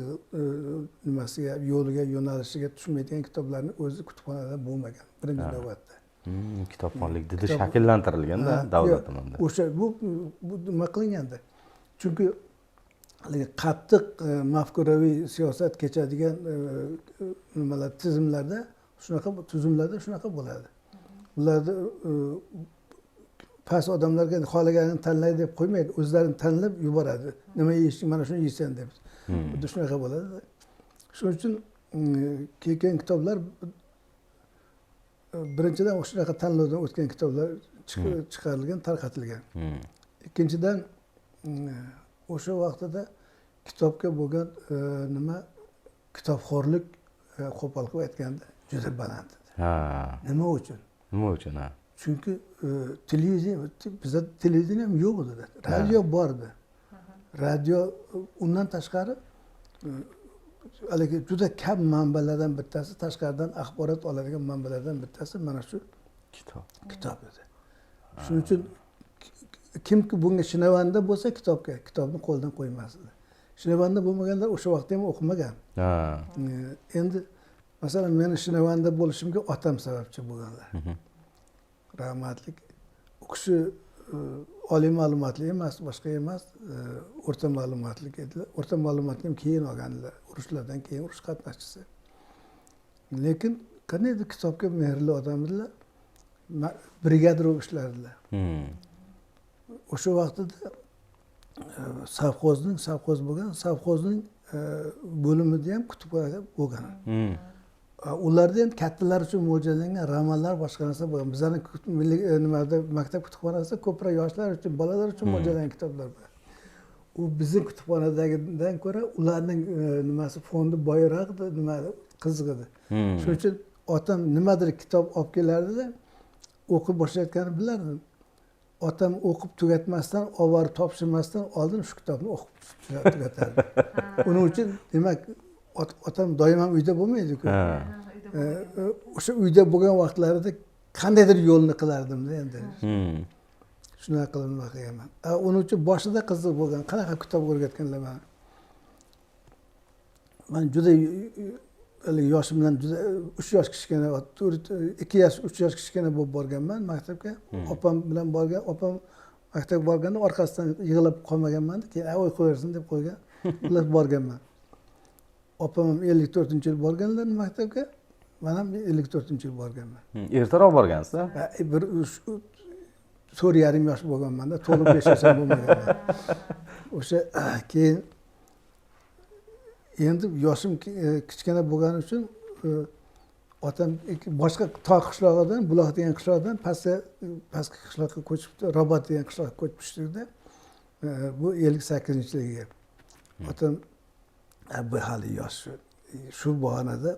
nimasiga, yo'liga, yo'nalishiga tushmaydigan kitoblarning o'zi kutubxonada bo'lmagan birinchi navbatda. Kitobxonlik didi shakllantirilganda davlat tomonidan. O'sha bu nima qilinganda. Chunki haligi qattiq mafkuraviy siyosat kechadigan nimalar tizimlarda shunaqa bo'ladi. Ularda past odamlarga xohlaganini tanlay deb qo'ymaydi, o'zlarini tanlab yuboradi. Nima yeyishing, mana shuni yeysan deb. Xuddi shunaqa bo'ladi. Shuning uchun kelgan kitoblar birinchidan shunaqa tanlovdan o'tgan kitoblar chiqarilgan, tarqatilgan. Ikkinchidan o'sha vaqtida kitobga bo'lgan kitobxo'rlik qo'pol qilib aytganda juda baland edi. Nima uchun? Nima uchun? Chunki bizda televideniya ham yo'q edi. Radio bor edi. Radio undan tashqari haligi juda kam manbalardan bittasi, tashqaridan axborot oladigan manbalardan bittasi mana shu kitob edi. Shuning uchun kimki bunga shinavanda bo'lsa kitobni qo'ldan qo'ymas edi. Shinavanda bo'lmaganlar o'sha vaqtda ham o'qimagan. Ha. Endi masalan meni Shinavanda bo'lishimga otam sababchi bo'lganlar. Rahmatlik. U kishi oliy ma'lumotli emas, boshqa emas, o'rta ma'lumotli edilar. O'rta ma'lumotni ham keyin olganlar, urushlardan keyin urush qatnashchisi. Lekin qandaydir kitobga mehrli odam edilar. Brigadirov ishlardilar. O'sha vaqtida savxoz bo'lgan, savxozning bo'limida ham kutubxona bo'lgan. Ularda ham kattalar uchun mo'ljallangan romanlar boshqa narsa bo'lgan. Bizning milliy nimada maktab kutubxonasida ko'proq yoshlar uchun, bolalar uchun mo'ljallangan kitoblar bor. U bizning kutubxonadagidan ko'ra ularning nimasi fondi boyroq edi, nima qiziq edi. Shuning uchun otam nimadir kitob olib kelardi-da, o'qib boshlayotganini bilardim. Otam o'qib tugatmasdan, olib borib topshirmasdan oldin shu kitobni o'qib tugatardi. Uning uchun demak otam doim ham uyda bo'lmaydi-ku. O'sha uyda bo'lgan vaqtlarida qandaydir yo'lni qilardim-da endi. Shunaqa qilib nima qilganman. Uning uchun boshida qiziq bo'lgan, qanaqa kitob o'rgatganlar meni. Men juda yoshimdan juda 3 yosh kichkina, 2 yosh, 3 yosh kichkina bo'lib borganman maktabga. Opam bilan borgan, opam maktabga borganda orqasidan yig'ilib qolmaganman, keyin "Voy qo'yaversin" deb qo'ygan. Ular borganman. Opam ham 54-yil borganlar maktabga, men ham 54-yil borganman. Ertaroq borgansiz? Bir 4,5 yosh bo'lganman-da, to'liq 5 yosh ham bo'lmaganman. O'sha keyin endi yoshim kichkina bo'lgani uchun otam boshqa tog' qishlog'idan, Buloq degan qishloqdan pastki qishloqqa ko'chibdi, Robot degan qishloqqa ko'chib tushdik-da. Bu 58-yilga. Otam bu hali yosh shu bahonada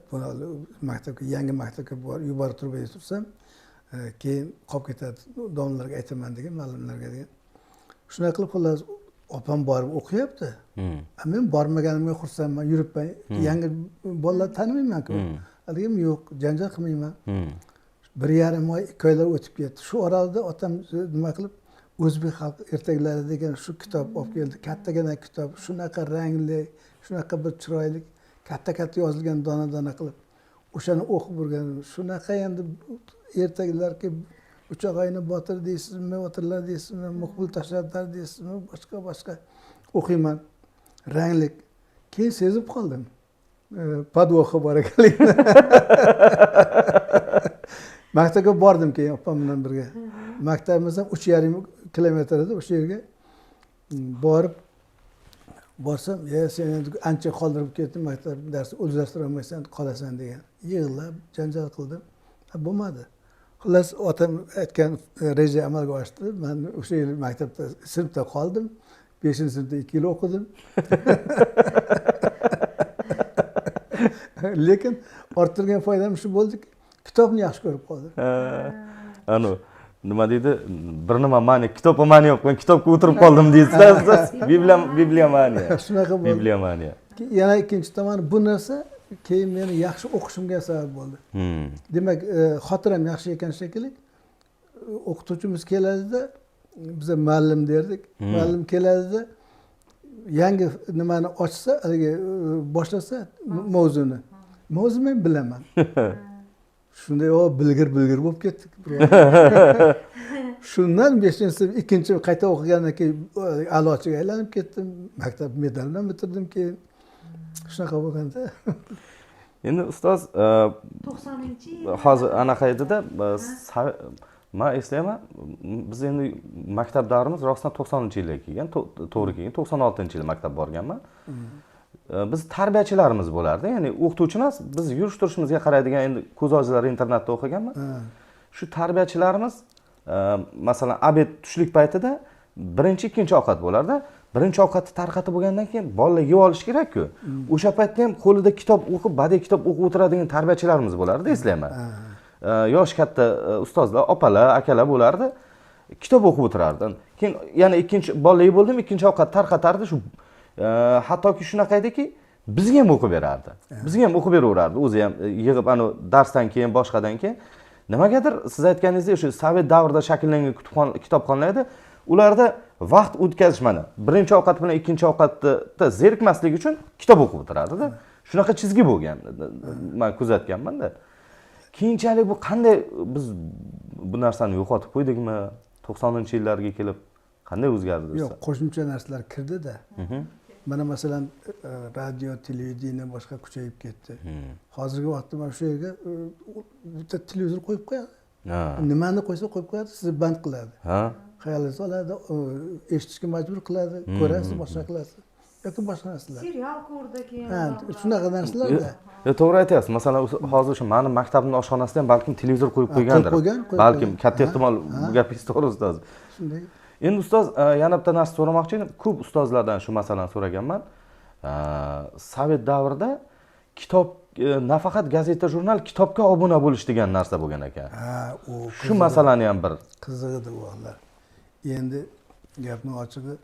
maktabga, yangi maktabga yuborib turib tursam, keyin qolib ketadi, domlalarga aytaman degan, ma'lumlarga degan. Shunaqa qilib xullas opam borib o'qiyapti. Men bormaganimga xursandman, yuribman. Yangi bolalar tanimayman-ku. Dedim yo'q, janjal qilmayman. 1,5 oy, 2 oylar o'tib ketdi. Shu oralda otam nima qilib o'zbek xalq ertaklari degan shu kitob olib keldi. Kattagina kitob, shunaqa rangli, shunaqa bir chiroyli, katta-katta yozilgan dona-dona qilib o'shani o'qib o'rgandim. Shunaqa endi ertaklarki Uchoqayni Botir deysizmi, Botirlar deysizmi, Muqbil Tashaddar deysizmi, boshqa o'qiyman. Rangli. Keyin sezib qoldim. Podvoxi bor ekanligini. Maktabga bordim keyin opam bilan birga. Maktabimiz ham 3,5 kilometr edi, o'sha yerga borsam, sen endi ancha qoldirib ketding, maktab darsini o'zlashtira olmaysan, qolasan degan. Yig'lab, janjal qildim. Bo'lmadi. Xullas otam aytgan reja amalga oshdi. Men o'sha yil maktabda sinfda qoldim. 5-sinfda 2 yil o'qidim. Lekin orttirgan foydam shu bo'ldiki, kitobni yaxshi ko'rib qoldim. Nima deydi? Bir nima mani, kitob mani yo'q, men kitobga o'tirib qoldim deysiz. Bibliya mani. Shunaqa bo'ldi. Bibliya mani. Yana ikkinchi tomoni bu narsa keyin meni yaxshi o'qishimga sabab bo'ldi. Demak, xotiram yaxshi ekan shekilli. O'qituvchimiz keladida, biz muallim derdik. Muallim keladida yangi nimani ochsa, boshlasa mavzuni. Mavzuni men bilaman. Shunday bilgir bo'lib ketdik. Shundan 5-sinf 2-chi qayta o'qigandan keyin a'lochiga aylanib ketdim. Maktab medal bilan bitirdim keyin. Shunaqa bo'lganda. Endi ustoz 90-yil hozir anaqa edida, men eslayman, biz endi maktab davrimiz rostdan 90-yilga kelgan, to'g'ri kelgan, 96-yil maktab borganman. Biz tarbiyachilarimiz bo'lardi, ya'ni o'qituvchi emas, biz yurish turishimizga qaraydigan endi ko'z ojizlar internatda o'qiganman. Shu tarbiyachilarimiz masalan obed tushlik paytida birinchi, ikkinchi ovqat bo'lardi. Birinchi ovqatni tarqatib bo'lgandan keyin bolalar yeb olish kerak-ku. O'sha paytda ham qo'lida kitob o'qib, badiiy kitob o'qib o'tiradigan tarbiyachilarimiz bo'lardi, eslayman. Yosh katta ustozlar, opalar, akalar bo'lardi. Kitob o'qib o'tirardi. Keyin yana ikkinchi bolalar yeb bo'ldim, ikkinchi ovqat tarqatardi. Shu hattoki shunaqa ediki, bizga ham o'qib berardi. Bizga ham o'qib beraverardi. O'zi ham yig'ib ana darsdan keyin, boshqadan keyin nimagadir siz aytganingizdek o'sha sovet davrida shakllangan kitobxonlarda ularda vaqt o'tkazish mana birinchi ovqat bilan ikkinchi ovqatda zerikmaslik uchun kitob o'qib o'tiradida. Shunaqa chizgi bo'lgan. Men kuzatganman-da. Keyinchalik bu qanday biz bu narsani yo'qotib qo'ydikmi? 90-yillarga kelib qanday o'zgardi? Yo'q, qo'shimcha narsalar kirdi-da. Mana masalan radio, televideniya boshqa kuchayib ketdi. Hozirgi vaqtda mana shu yerga bitta televizor qo'yib qo'yadi. Nimani qo'ysa qo'yib qo'yadi, sizni band qiladi. Xayolingiz oladi, eshitishga majbur qiladi, ko'rasiz, boshqa qilasiz. Yoki boshqa narsalar. Serial ko'rdi keyin. Shunaqa narsalar-da. To'g'ri aytyapsiz. Masalan, hozir shu meni maktabimning oshxonasida ham balkim televizor qo'yib qo'ygandir. Balkim katta ehtimol bu gapingiz to'g'ri ustoz. Shunday. Endi ustoz yana bitta narsa so'ramoqchi edim. Ko'p ustozlardan shu masalani so'raganman. Sovet davrida kitob nafaqat gazeta, jurnal, kitobga obuna bo'lish degan narsa bo'lgan ekan. Shu masalani ham bir qiziq edi ular. Endi gapning ochig'i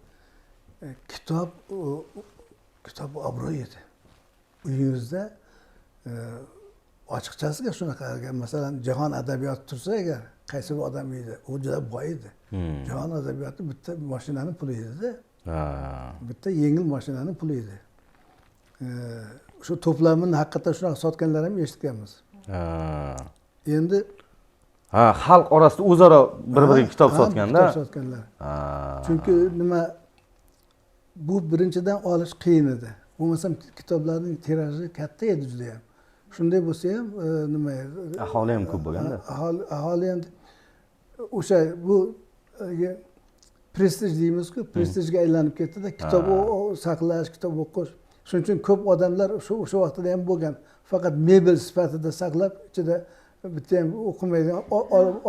kitob obro'y edi. Uyingizda ochiqchasiga shunaqa agar masalan jahon adabiyoti tursa agar qaysi bir odam edi, u juda boy edi. Jahon adabiyoti bitta mashinaning puli edi-da. Bitta yengil mashinaning puli edi. Shu to'plamini haqiqatan shunaqa sotganlar ham eshitganmiz. Endi xalq orasida o'zaro bir-biriga kitob sotganda. Kitob sotganlar. Chunki nima bu birinchidan olish qiyin edi. Bo'lmasam kitoblarning tiraji katta edi juda ham. Shunday bo'lsa ham nima aholi ham ko'p bo'lganda. Aholi ham o'sha bu prestij deymiz-ku, prestijga aylanib ketdi-da, kitob saqlash, kitob o'qish. Shuning uchun ko'p odamlar o'sha vaqtda ham bo'lgan. Faqat mebel sifatida saqlab, ichida bitta ham o'qimaydigan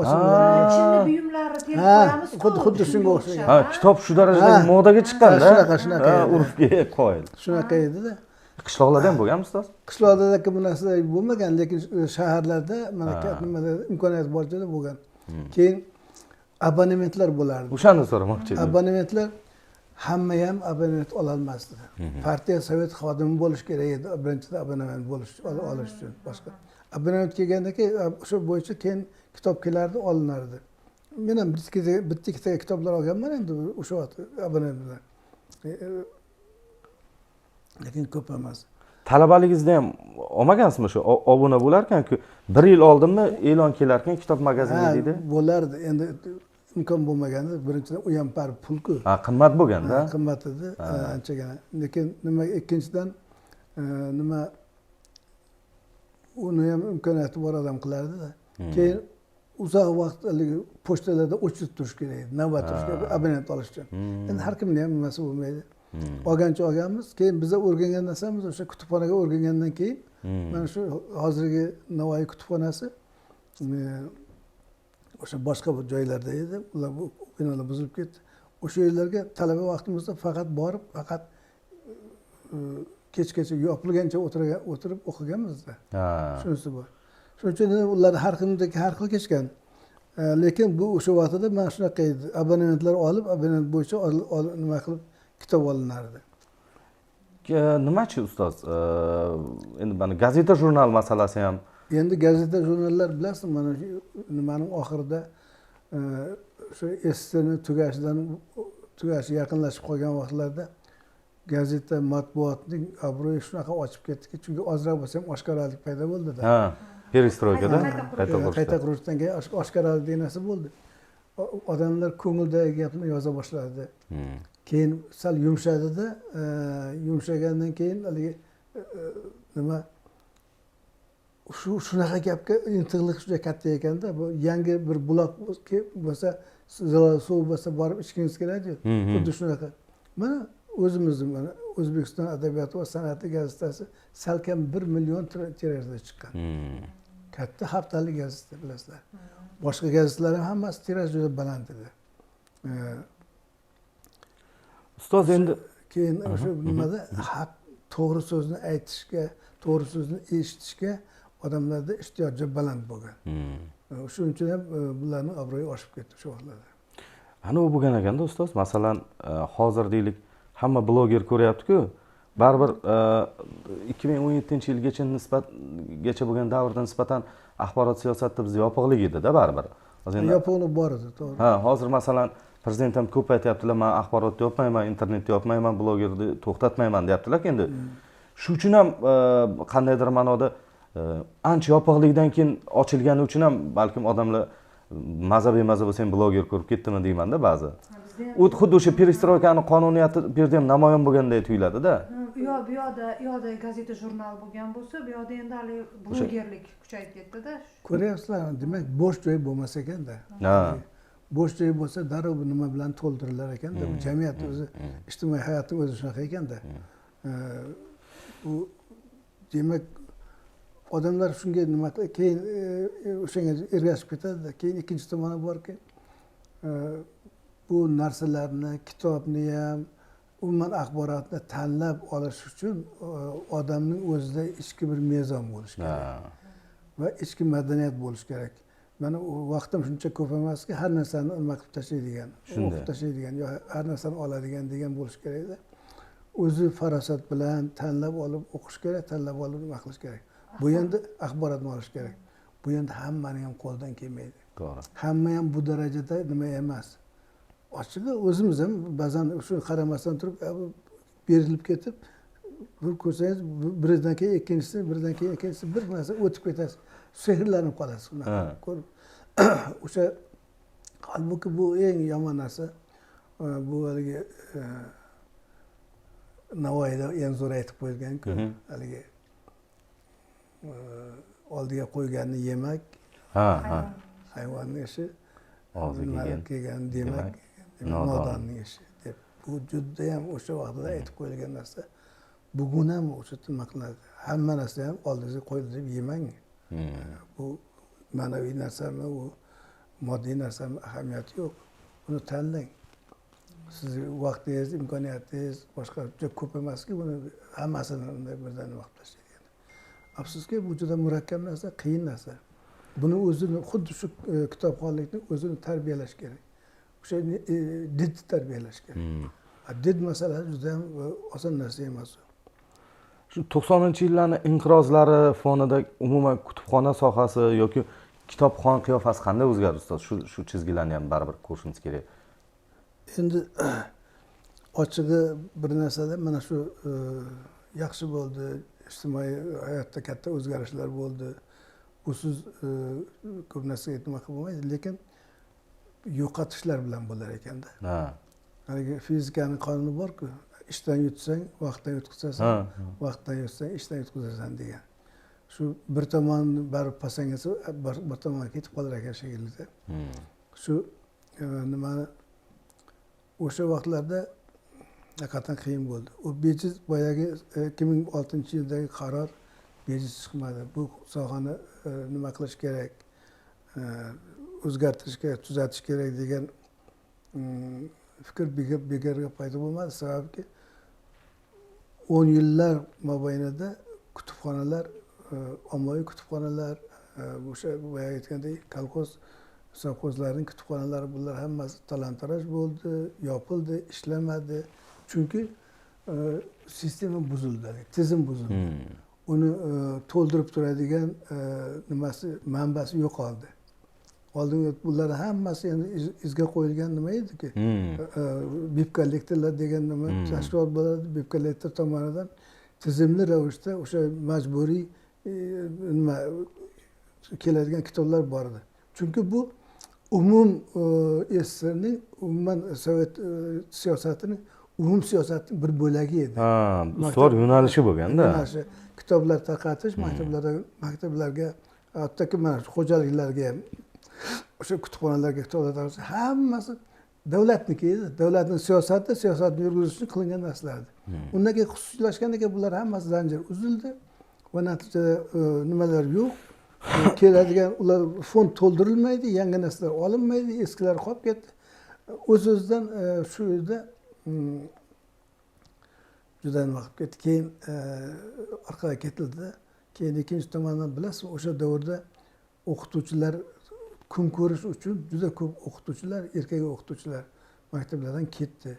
ochilmaydigan. Ichida buyumlari terib qo'yamiz-ku. Xuddi shunga o'xshagan. Kitob shu darajadagi modaga chiqqanda. Shunaqa. Urfga qoyil. Shunaqa edi-da. Qishloqlarda ham bo'lganmi ustoz? Qishloqlarda bu narsa bo'lmagan, lekin shaharlarda mana nimada imkoniyat bor joyda bo'lgan. Keyin abonementlar bo'lardi. O'shani so'ramoqchi edim. Abonementlar hamma ham abonent ola olmasdi. Partiya sovet xodimi bo'lish kerak edi, birinchidan abonement olish uchun. Boshqa abonement kelgandan keyin o'sha bo'yicha keyin kitob kelardi, olinardi. Men ham bitta ikkita kitoblar olganman endi o'sha vaqt abonent bilan. Lekin ko'p emas. Talabaligingizda ham olmagansizmi shu obuna bo'lar ekan-ku, 1 yil oldinmi e'lon kelar ekan kitob magazini deydi. Bo'lardi. Endi imkon bo'lmaganda birinchidan u ham pul-ku. Qimmat bo'lganda. Qimmat edi, anchagina. Lekin nima ikkinchidan nima uni ham imkoniyati bor odam qilardi-da. Keyin uzoq vaqt pochtalarda o'chirib turish kerak edi, navbat turish kerak, abonent olish uchun. Endi har kimning ham nimasi bo'lmaydi. Olgancha olganmiz. Keyin biz o'rgangan narsamiz o'sha kutubxonaga o'rgangandan keyin mana shu hozirgi Navoiy kutubxonasi o'sha boshqa bir joylarda edi. Ular bu binolar buzilib ketdi. O'sha yerlarga talaba vaqtimizda faqat borib, faqat kechgacha yopilgancha o'tirib o'qiganmiz-da. Shunisi bor. Shuning uchun ular har xil kechgan. Lekin bu o'sha vaqtda mana shunaqa edi. Abonementlar olib, abonent bo'yicha nima qilib kitob olinardi. Nimachi ustoz? Endi mana gazeta, jurnal masalasi ham. Endi gazeta, jurnallar bilasizmi, mana nimaning oxirida o'sha SSRni tugashi yaqinlashib qolgan vaqtlarda gazeta, matbuotning obro'yi shunaqa ochib ketdiki, chunki ozroq bo'lsa ham oshkoralik paydo bo'ldi-da. Perestroykada qayta qurishdan keyin oshkoralik degan narsa bo'ldi. Odamlar ko'ngildagi gapni yoza boshladi. Keyin sal yumshadi-da, yumshagandan keyin haligi nima shunaqa gapga intiqlik juda katta ekanda, bu yangi bir buloq bo'lsa, suv bo'lsa borib ichgingiz keladi-ku. Xuddi shunaqa. Mana o'zimizni mana O'zbekiston adabiyoti va san'ati gazetasi salkam 1 million tirajda chiqqan. Katta haftalik gazeta bilasizlar. Boshqa gazetalar ham hammasi tiraj juda baland edi. Ustoz endi keyin o'sha nimada haq to'g'ri so'zni aytishga, to'g'ri so'zni eshitishga odamlarda ehtiyoj baland bo'lgan. Shuning uchun ham bularning obro'yi oshib ketdi shu vaqtlarda. Ana u bo'lgan ekanda ustoz, masalan, hozir deylik, hamma bloger ko'ryapti-ku, baribir 2017-yilgacha bo'lgan davrda nisbatan axborot siyosatida biz yopiqlik edi-da baribir. Yopiqlik bor edi, to'g'ri. Hozir masalan prezident ham ko'p aytyaptilar, men axborot yopmayman, internet yopmayman, blogerni to'xtatmayman deyaptilar. Endi shu uchun ham qandaydir ma'noda ancha yopiqlikdan keyin ochilgani uchun ham balkim odamlar maza bemaza bo'lsa ham bloger ko'rib ketdimi deymanda ba'zi. Xuddi o'sha perestroykani qonuniyati bu yerda ham namoyon bo'lganday tuyuladi-da. bu yoqda gazeta jurnal bo'lgan bo'lsa, bu yoqda endi hali blogerlik kuchayib ketdi-da. Ko'ryapsizlarmi? Demak, bo'sh joy bo'lmas ekanda. Ha. Bo'sh joy bo'lsa, darrov bu nima bilan to'ldirilar ekanda. Bu jamiyat o'zi, ijtimoiy hayotning o'zi shunaqa ekanda. Bu demak odamlar shunga nima keyin o'shanga ergashib ketadi. Keyin ikkinchi tomoni borki, bu narsalarni, kitobni ham, umuman axborotni tanlab olish uchun odamning o'zida ichki bir mezon bo'lishi kerak va ichki madaniyat bo'lishi kerak. Mana vaqtim shuncha ko'p emaski, har narsani nima qilib tashlaydigan, o'qib tashlaydigan yo har narsani oladigan degan bo'lishi kerakda. O'zi farosat bilan tanlab olib o'qish kerak, tanlab olib nima qilish kerak. Bu endi axborotni olish kerak. Bu endi hammaning ham qo'ldan kelmaydi. To'g'ri. Hamma ham bu darajada nima emas. Ochig'i o'zimiz ham ba'zan shu qaramasdan turib berilib ketib, bir ko'rsangiz biridan keyin ikkinchisi, biridan keyin ikkinchisi bir narsa o'tib ketasiz. Sehrlanib qolasiz unaqa. Ko'rib o'sha halbuki bu eng yomon narsa. Bu haligi Navoiyda eng zo'r aytib qo'yilgan-ku, haligi oldiga qo'yganni yemak, hayvonning ishi, og'ziga kelgan demak, nodonning ishi deb. Bu juda ham o'sha vaqtda aytib qo'yilgan narsa. Bugun ham o'sha nima qiladi. Hamma narsa ham oldingizga qo'yildi deb yemang. Bu ma'naviy narsami, u moddiy narsami ahamiyati yo'q. Buni tanlang. Sizni vaqtingiz, imkoniyatingiz boshqa juda ko'p emaski, buni hammasini unday birdan vaqt tashlaydigan. Afsuski, bu juda murakkab narsa, qiyin narsa. Buni o'zini xuddi shu kitobxonlikni o'zini tarbiyalash kerak. O'sha didni tarbiyalash kerak. Did masalasi juda ham oson narsa emas. Shu 90-yillarning inqirozlari fonida umuman kutubxona sohasi yoki kitobxon qiyofasi qanday o'zgardi ustoz? Shu chizgilarni ham baribir ko'rishimiz kerak. Endi ochig'i bir narsada mana shu yaxshi bo'ldi, ijtimoiy hayotda katta o'zgarishlar bo'ldi. Usiz ko'p narsaga nima qilib bo'lmaydi, lekin yo'qotishlar bilan bo'lar ekanda. Haligi fizikaning qonuni bor-ku, ishdan yutsang, vaqtdan yutqizasan, vaqtdan yutsang, ishdan yutqizasan degan. Shu bir tomon baribir pasangasi, bir tomonga ketib qolar ekan shekilli. Shu nimani o'sha vaqtlarda haqiqatan qiyin bo'ldi. U bejiz boyagi 2006-yildagi qaror bejiz chiqmadi. Bu sohani nima qilish kerak, o'zgartirish kerak, tuzatish kerak degan fikr bekorga paydo bo'lmadi. Sababki 10 yillar mobaynida kutubxonalar, ommaviy kutubxonalar, o'sha boya aytgandek kolxoz sovxozlarning kutubxonalari bular hammasi talon-taroj bo'ldi, yopildi, ishlamadi. Chunki sistema buzildi, tizim buzildi. Uni to'ldirib turadigan nimasi, manbasi yo'qoldi. Oldingi bular hammasi endi izga qo'yilgan nima ediki? Bip kollektorlar degan nima tashkilot bo'ladi, bip kollektor tomonidan tizimli ravishda o'sha majburiy nima keladigan kitoblar bor edi. Chunki bu umum SSRning, umuman Sovet siyosatining umum siyosatining bir bo'lagi edi. Ustuvor yo'nalishi bo'lganda. Kitoblar tarqatish, maktablarga, hattoki mana shu xo'jaliklarga ham o'sha kutubxonalarga kitoblar tarqatish hammasi davlatniki edi. Davlatning siyosati, siyosatni yurgizish uchun qilingan narsalar edi. Undan keyin xususiylashgandan keyin bular hammasi zanjir uzildi va natijada nimalar yo'q. Keladigan ular fond to'ldirilmaydi, yangi narsalar olinmaydi, eskilar qolib ketdi. O'z-o'zidan shu yerda juda nima qilib ketdi. Keyin orqaga ketildi. Keyin ikkinchi tomondan bilasizmi, o'sha davrda o'qituvchilar kun ko'rish uchun juda ko'p o'qituvchilar, erkak o'qituvchilar maktablardan ketdi.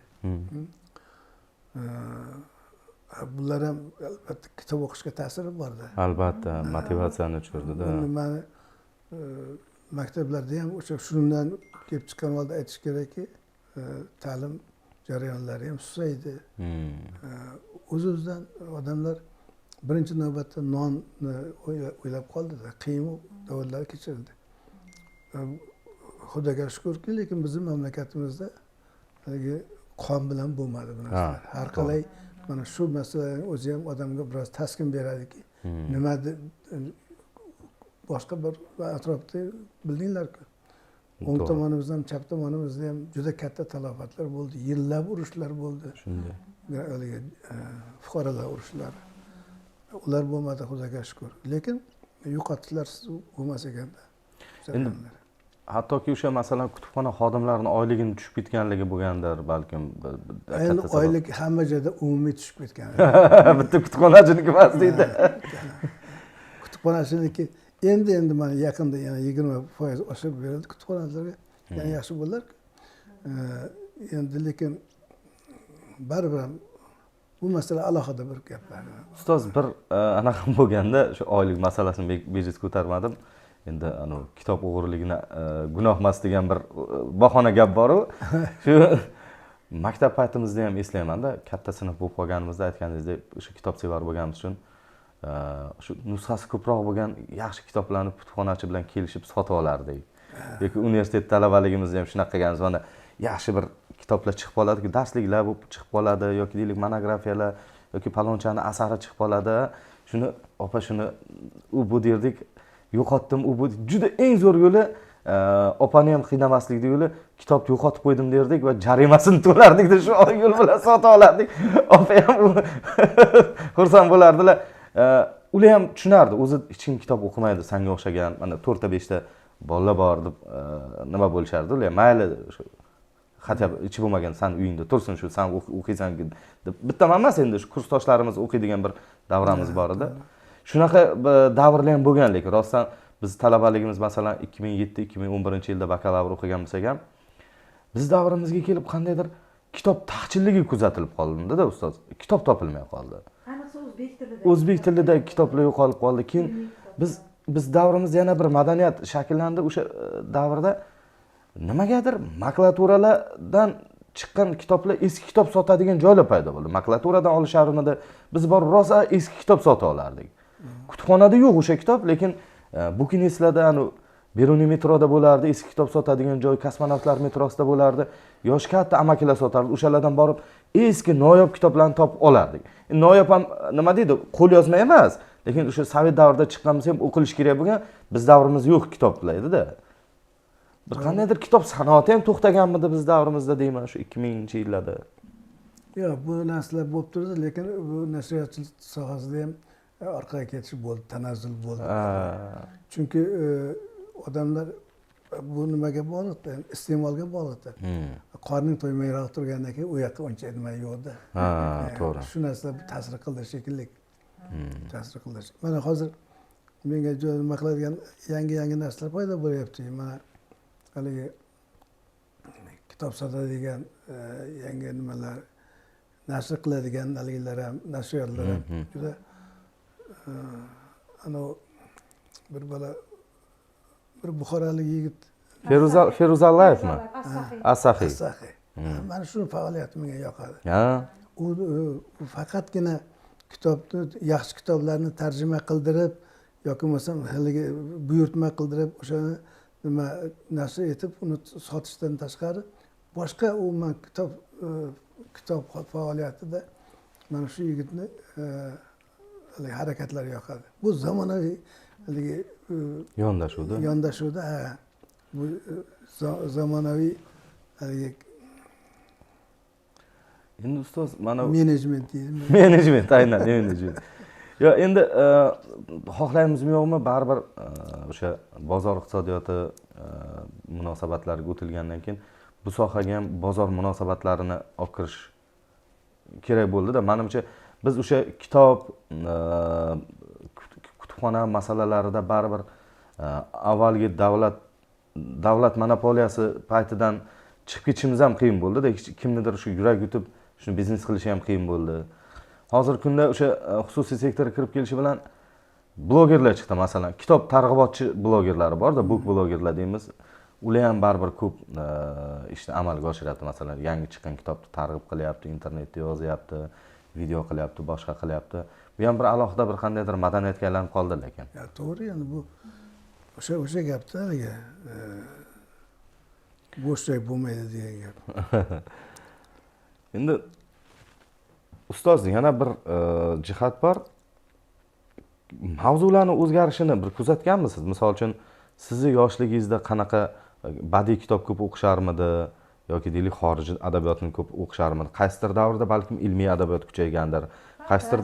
Bular ham albatta kitob o'qishga ta'siri bordi. Albatta, motivatsiyani tushirdi-da. Maktablarda ham o'sha shundan kelib chiqqan holda aytish kerakki, ta'lim jarayonlari ham susaydi. O'z-o'zidan odamlar birinchi navbatda nonni o'ylab qoldida, qiyin davrlar kechirdi. Xudoga shukrki, lekin bizning mamlakatimizda qon bilan bo'lmadi bu narsa. Har qalay mana shu masalaning o'zi ham odamga biroz taskin beradiki, nima boshqa bir atrofda bildinglar-ku. O'ng tomonimizda ham chap tomonimizda ham juda katta talofatlar bo'ldi, yillab urushlar bo'ldi. Shunday. Fuqarolar urushlari. Ular bo'lmadi, Xudoga shukr. Lekin yo'qotishlar bo'lmas ekanda. Endi hattoki o'sha masalan kutubxona xodimlarining oyligini tushib ketganligi bo'lgandir balkim. Endi oylik hamma joyda umumiy tushib ketgan. Bitta kutubxonachiniki emas deydi. Kutubxonachiniki endi mana yaqinda yana 20% oshirib berildi kutubxonalarga. Yana yaxshi bo'ldilar. Endi lekin baribir ham bu masala alohida bir gaplar. Ustoz bir anaqa bo'lganda shu oylik masalasini bejiz ko'tarmadim. Endi kitob o'g'irligini gunoh emas degan bir bahona gap bor-ku. Shu maktab paytimizda ham eslayman-da, katta sinf bo'lib qolganimizda aytganingizdek, o'sha kitobsevar bo'lganimiz uchun shu nusxasi ko'proq bo'lgan yaxshi kitoblarni kutubxonachi bilan kelishib sotib olardik. Yoki universitet talabaligimizda ham shunaqa qilganmiz. Mana yaxshi bir kitoblar chiqib qoladi, darsliklar bo'lib chiqib qoladi yoki deylik monografiyalar yoki palonchani asari chiqib qoladi. Shuni opa shuni u bu derdik, yo'qotdim, u bu juda eng zo'r yo'li opani ham qiynamaslikda yo'li kitobni yo'qotib qo'ydim derdik va jarimasini to'lardik-da, shu yo'l bilan sotib olardik. Opa ham xursand bo'lardilar. Ular ham tushunardi, o'zi hech kim kitob o'qimaydi, senga o'xshagan mana 4 ta 5 ta bolalar bor deb nima bo'lishardi. Ular mayli shu hatto ichi bo'lmagan san uyingda tursin, shu sen o'qiysan deb bittaman emas, endi shu kursdoshlarimiz o'qiydigan bir davramiz bor edi. Shunaqa davrlar ham bo'lgan, lekin rostdan biz talabaligimiz masalan 2007-2011-yilda bakalavr o'qigan bo'lsak ham biz davrimizga kelib qandaydir kitob taqchilligi kuzatilib qoldi-da ustoz. Kitob topilmay qoldi. Ayniqsa o'zbek tilida. O'zbek tilida kitoblar yo'qolib qoldi. Keyin biz davrimizda yana bir madaniyat shakllandi. O'sha davrda nimagadir makulaturalardan chiqqan kitoblar eski kitob sotadigan joylar paydo bo'ldi. Makulaturadan olisharmidi? Biz borib rosa eski kitob sota olardik. Kutubxonada yo'q o'sha kitob, lekin bukinistlarda Beruniy metroda bo'lardi, eski kitob sotadigan joy, kosmonavtlar metrosida bo'lardi. Yosh katta amakilar sotardi. O'shalardan borib eski noyob kitoblarni topib olardik. Noyob ham nima deydi? Qo'l yozma emas, lekin o'sha Sovet davrida chiqqan bo'lsa ham o'qilish kerak bo'lgan, biz davrimizda yo'q kitoblar edi-da. Bir qandaydir kitob sanoati ham to'xtaganmidi biz davrimizda deyman, shu 2000-yillarda. Yo'q, bu narsalar bo'lib turdi, lekin bu nashriyotchilik sohasida ham orqaga ketish bo'ldi, tanazzul bo'ldi. Chunki odamlar bu nimaga bog'liqda, iste'molga bog'liqda. Qorning to'ymayroq turgandan keyin u yoqqa uncha nima yo'qda. To'g'ri. Shu narsalar ta'sir qildi shekilli. Ta'sir qildi. Mana hozir menga nima qiladigan yangi narsalar paydo bo'lyapti. Mana haligi kitob sotadigan yangi nimalar nashr qiladigan haligilar ham, nashriyotlar ham juda bir bola bir buxorolik yigit Feruzalayevmi? Asaxiy. Mana shu faoliyati menga yoqadi. U faqatgina kitobni, yaxshi kitoblarni tarjima qildirib yoki bo'lmasam haligi buyurtma qildirib o'shani nima nashr etib uni sotishdan tashqari boshqa umuman kitob faoliyatida mana shu yigitni harakatlari yoqadi. Bu zamonaviy haligi yondashuvda bu zamonaviy haligi endi ustoz mana menejment deydimi? Menejment, aynan menejment. Yo, endi xohlaymizmi yo'qmi, baribir o'sha bozor iqtisodiyoti munosabatlariga o'tilgandan keyin bu sohaga ham bozor munosabatlarini olib kirish kerak bo'ldi-da. Menimcha biz o'sha kitob kutubxona masalalarida baribir avvalgi davlat monopoliyasi paytidan chiqib ketishimiz ham qiyin bo'ldi-da. Kimnidir shu yurak yutib shuni biznes qilishi ham qiyin bo'ldi. Hozirgi kunda o'sha xususiy sektorga kirib kelishi bilan blogerlar chiqdi, masalan, kitob targ'ibotchi blogerlari bor-da, book blogerlar deymiz. ular ham baribir ko'p ishni amalga oshiryapti. Masalan, yangi chiqqan kitobni targ'ib qilyapti, internetda yozyapti, video qilyapti, boshqa qilyapti. Bu ham bir alohida bir qandaydir madaniyatga aylanib qoldi lekin. To'g'ri, endi bu o'sha gapda haligi bo'sh joy bo'lmaydi degan gap. Endi ustoz yana bir jihat bor. Mavzularning o'zgarishini bir kuzatganmisiz? Misol uchun, sizni yoshligingizda qanaqa badiiy kitob ko'p o'qisharmidi yoki deylik xorijiy adabiyotni ko'p o'qisharmidi? Qaysidir davrda balkim ilmiy adabiyot kuchaygandir. Qaysidir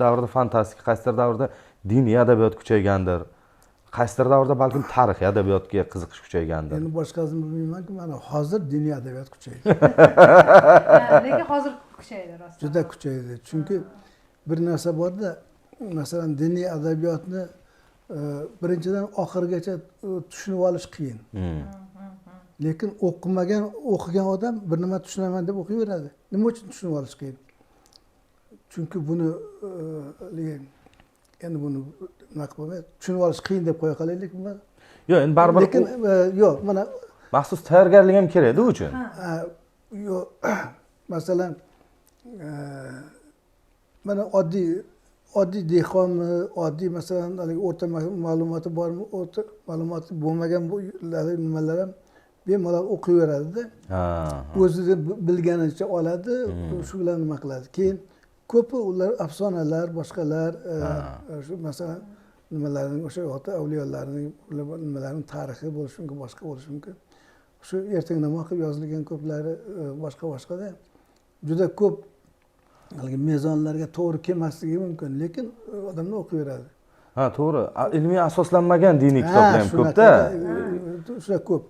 davrda fantastik, qaysidir davrda diniy adabiyot kuchaygandir. Qaysidir davrda balkim tarixiy adabiyotga qiziqish kuchaygandir. Endi boshqasini bilmayman-ku, mana hozir diniy adabiyot kuchaydi. Lekin hozir kuchaydi rostdan. Juda kuchaydi. Chunki bir narsa borda, masalan, diniy adabiyotni birinchidan oxirigacha tushunib olish qiyin. Lekin o'qigan odam bir nima tushunaman deb o'qiyveradi. Nima uchun tushunib olish qiyin? Chunki buni endi buni nima qilmaydi, tushunib olish qiyin deb qo'ya qolaylik. Yo'q, endi baribir lekin yo'q, mana maxsus tayyorgarlik ham kerak-da u uchun. Yo'q, masalan, mana oddiy dehqonmi, oddiy masalan o'rta ma'lumoti bormi, o'rta ma'lumoti bo'lmagan nimalar ham bemalol o'qiyveradi-da. O'zida bilganicha oladi, shu bilan nima qiladi. Keyin ko'pi ular afsonalar, boshqalar, shu masalan nimalarning o'sha ota avliyolarning nimalarning tarixi bo'lishi mumkin, boshqa bo'lishi mumkin. Shu ertangnamo qilib yozilgan ko'plari boshqa-boshqada juda ko'p mezonlarga to'g'ri kelmasligi mumkin, lekin odamlar o'qiyveradi. To'g'ri. Ilmiy asoslanmagan diniy kitoblar ham ko'p-da. Shuna ko'p.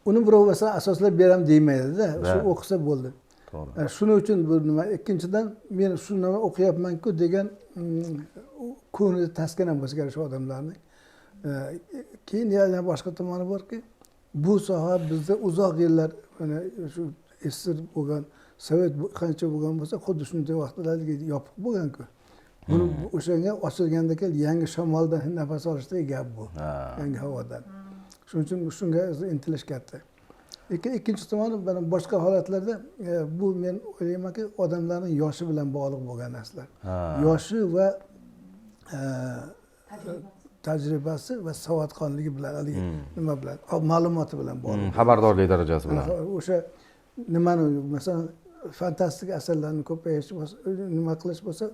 Uni birov masalan asoslab beram deymaydi-da, shu o'qisa bo'ldi. To'g'ri. Shuning uchun bu nima, ikkinchidan men shu nima o'qiyapman-ku degan ko'ngli taskin ham bo'lsa kerak shu odamlarning. Keyin yana boshqa tomoni borki, bu soha bizda uzoq yillar mana shu esir bo'lgan, sovet qancha bo'lgan bo'lsa, xuddi shunday vaqtlarda yopiq bo'lgan-ku. Buni o'shanga ochilganda yangi shamoldan nafas olishdek gap bu. Yangi havodan. Shuning uchun shunga intilish katta. Ikkinchi tomoni boshqa holatlarda bu men o'ylaymanki, odamlarning yoshi bilan bog'liq bo'lgan narsalar. Yoshi va tajribasi va savodxonligi bilan, nima bilan, ma'lumoti bilan bog'liq. Xabardorlik darajasi bilan. O'sha nimani, masalan, fantastik asarlarni ko'payish bo'lsa, nima qilish bo'lsa,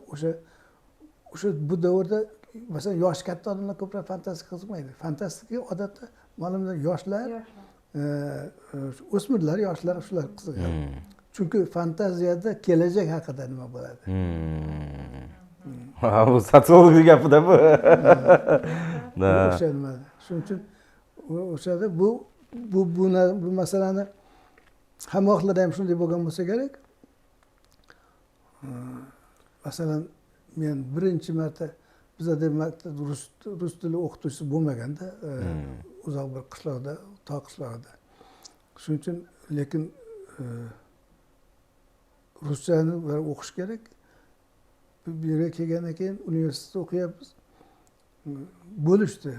o'sha bu davrda masalan yoshi katta odamlar ko'proq fantastik qiziqmaydi. Fantastikga odatda ma'lumlar yoshlar, o'smirlar, yoshlar shular qiziqadi. Chunki fantaziyada kelajak haqida nima bo'ladi. Bu sotsiologik gapida bu. O'sha nima. Shuning uchun o'shada bu masalani hamrohlarda ham shunday bo'lgan bo'lsa kerak. Masalan, men birinchi marta bizda maktabda rus tili o'qituvchisi bo'lmaganda, uzoq bir qishloqda, tog' qishlog'ida. Shuning uchun lekin ruschani o'qish kerak. Bu yerga kelgandan keyin universitetda o'qiyapmiz. Bo'lishdi.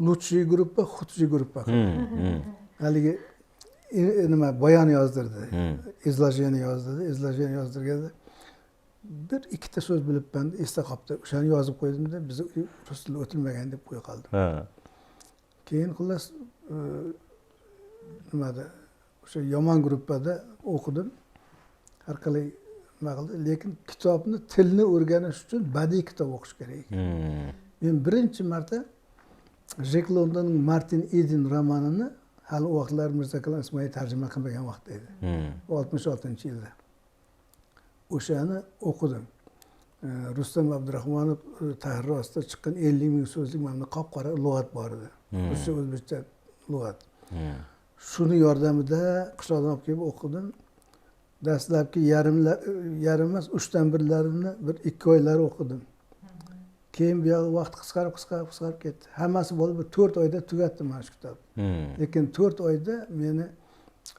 Lutchiy gruppa, xudchiy gruppa. Haligi nima bayon yozdirdi, izlojeniya yozdirdi, izlojeniya yozdirganda bir ikkita so'z bilibman, esda qolibdi. O'shani yozib qo'ydimda, biz rus tili o'tilmagan deb qo'ya qoldim. Keyin xullas nimada o'sha yomon gruppada o'qidim. Har qalay nima qildi, lekin kitobni, tilni o'rganish uchun badiiy kitob o'qish kerak. Men birinchi marta Jek Londonning Martin Eden romanini hali u vaqtlar Mirzakalom Ismoil tarjima qilmagan vaqt edi. 66-yilda. O'shani o'qidim. Rustam Abdurahmonov tahrir ostida chiqqan 50 ming so'zlik mana qop-qora lug'at bor edi. Ruscha, o'zbekcha lug'at. Shuni yordamida qishloqdan olib kelib o'qidim. Dastlabki yarim emas, 3dan 1larini bir 2 oylar o'qidim. Keyin bu yoq vaqt qisqarib ketdi. Hammasi bo'lib 4 oyda tugatdim mana shu kitobni. Lekin 4 oyda meni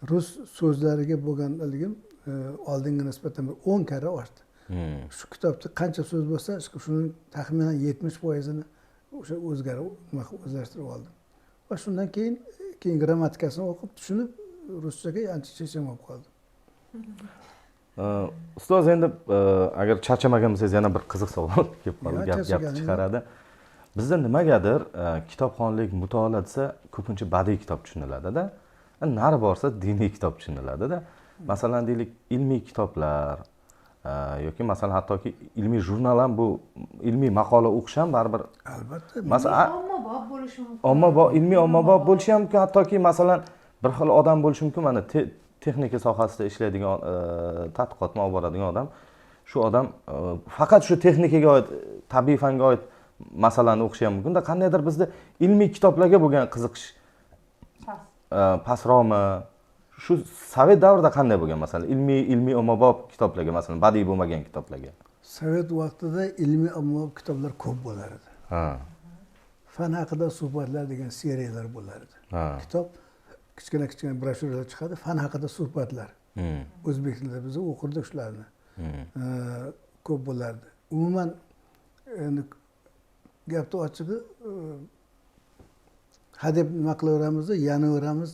rus so'zlariga bo'lgan ilgim oldinga nisbatan 10 karra oshdi. Shu kitobda qancha so'z bo'lsa, shuning taxminan 70%ni o'sha o'zlashtirib oldim va shundan keyin grammatikasini o'qib tushunib ruschaga ancha checham bo'lib qoldim. Ustoz, endi agar charchamagan bo'lsangiz yana bir qiziq savol kelib qoldi, gap chiqaradi. Bizda nimagadir kitobxonlik, mutolaa desa ko'pincha badiiy kitob tushuniladi-da. Nari borsa diniy kitob tushuniladi-da. Masalan, deylik, ilmiy kitoblar yoki masalan hattoki ilmiy jurnal ham bu ilmiy maqola o'qish ham baribir. Albatta. Masalan, ommabop bo'lishi mumkin. ilmiy ommabop bo'lishi ham mumkin, hattoki masalan bir xil odam bo'lishi mumkin. Mana texnika sohasida ishlaydigan, tadqiqotni olib boradigan odam, shu odam faqat shu texnikaga oid, tabiiy fanga oid masalani o'qishi ham mumkin-da. Qandaydir bizda ilmiy kitoblarga bo'lgan qiziqish pastroqmi? Shu sovet davrida qanday bo'lgan, masalan, ilmiy ommabop kitoblarga, masalan, badiiy bo'lmagan kitoblarga? Sovet vaqtida ilmiy ommabop kitoblar ko'p bo'lar edi. Fan haqida suhbatlar degan seriyalar bo'lar edi. Kitob kichkina broshuralar chiqadi, fan haqida suhbatlar. O'zbek tilida biz o'qirdik shularni. Ko'p bo'lardi. Umuman endi gapni ochig'i hadeb nima qilaveramiz, yanaveramiz,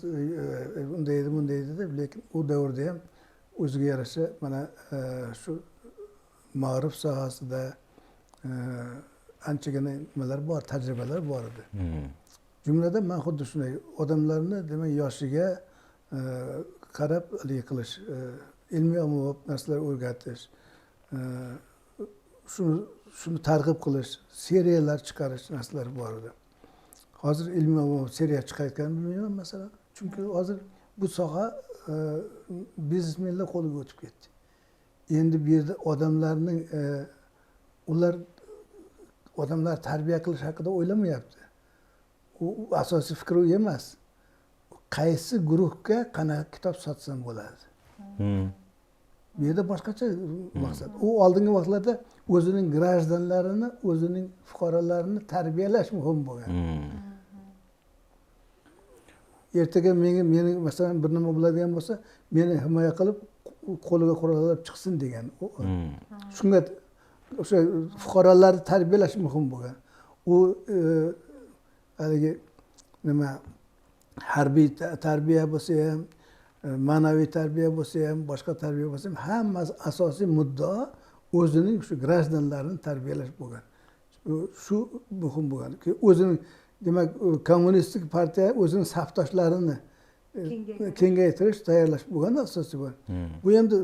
unday edi, bunday edi deb, lekin u davrda ham o'ziga yarasha mana shu ma'rif sohasida anchagina nimalar bor, tajribalar bor edi. Jumladan men xuddi shunday odamlarni, demak, yoshiga qarab qilish, ilmiy ommabop narsalar o'rgatish, shuni targ'ib qilish, seriyalar chiqarish narsalar bor edi. Hozir ilmiy ommabop seriya chiqayotganini bilmayman masalan. Chunki hozir bu soha biznesmenlar qo'liga o'tib ketdi. Endi bu yerda odamlar tarbiya qilish haqida o'ylamayapti. U asosiy fikr u emas. Qaysi guruhga qanaqa kitob sotsam bo'ladi. Bu yerda boshqacha maqsad. U oldingi vaqtlarda o'zining grajdanlarini, o'zining fuqarolarini tarbiyalash muhim bo'lgan. Ertaga meni masalan bir nima bo'ladigan bo'lsa, meni himoya qilib qo'liga qurol olib chiqsin degan. Shunga o'sha fuqarolarni tarbiyalash muhim bo'lgan. U haligi nima harbiy tarbiya bo'lsa ham, ma'naviy tarbiya bo'lsa ham, boshqa tarbiya bo'lsa ham, hammasi asosiy muddao o'zining shu grajdanlarini tarbiyalash bo'lgan. Shu muhim bo'lgan. O'zining, demak, kommunistik partiya o'zining safdoshlarini kengaytirish, tayyorlash bo'lgan asosiy bo'lgan. Bu endi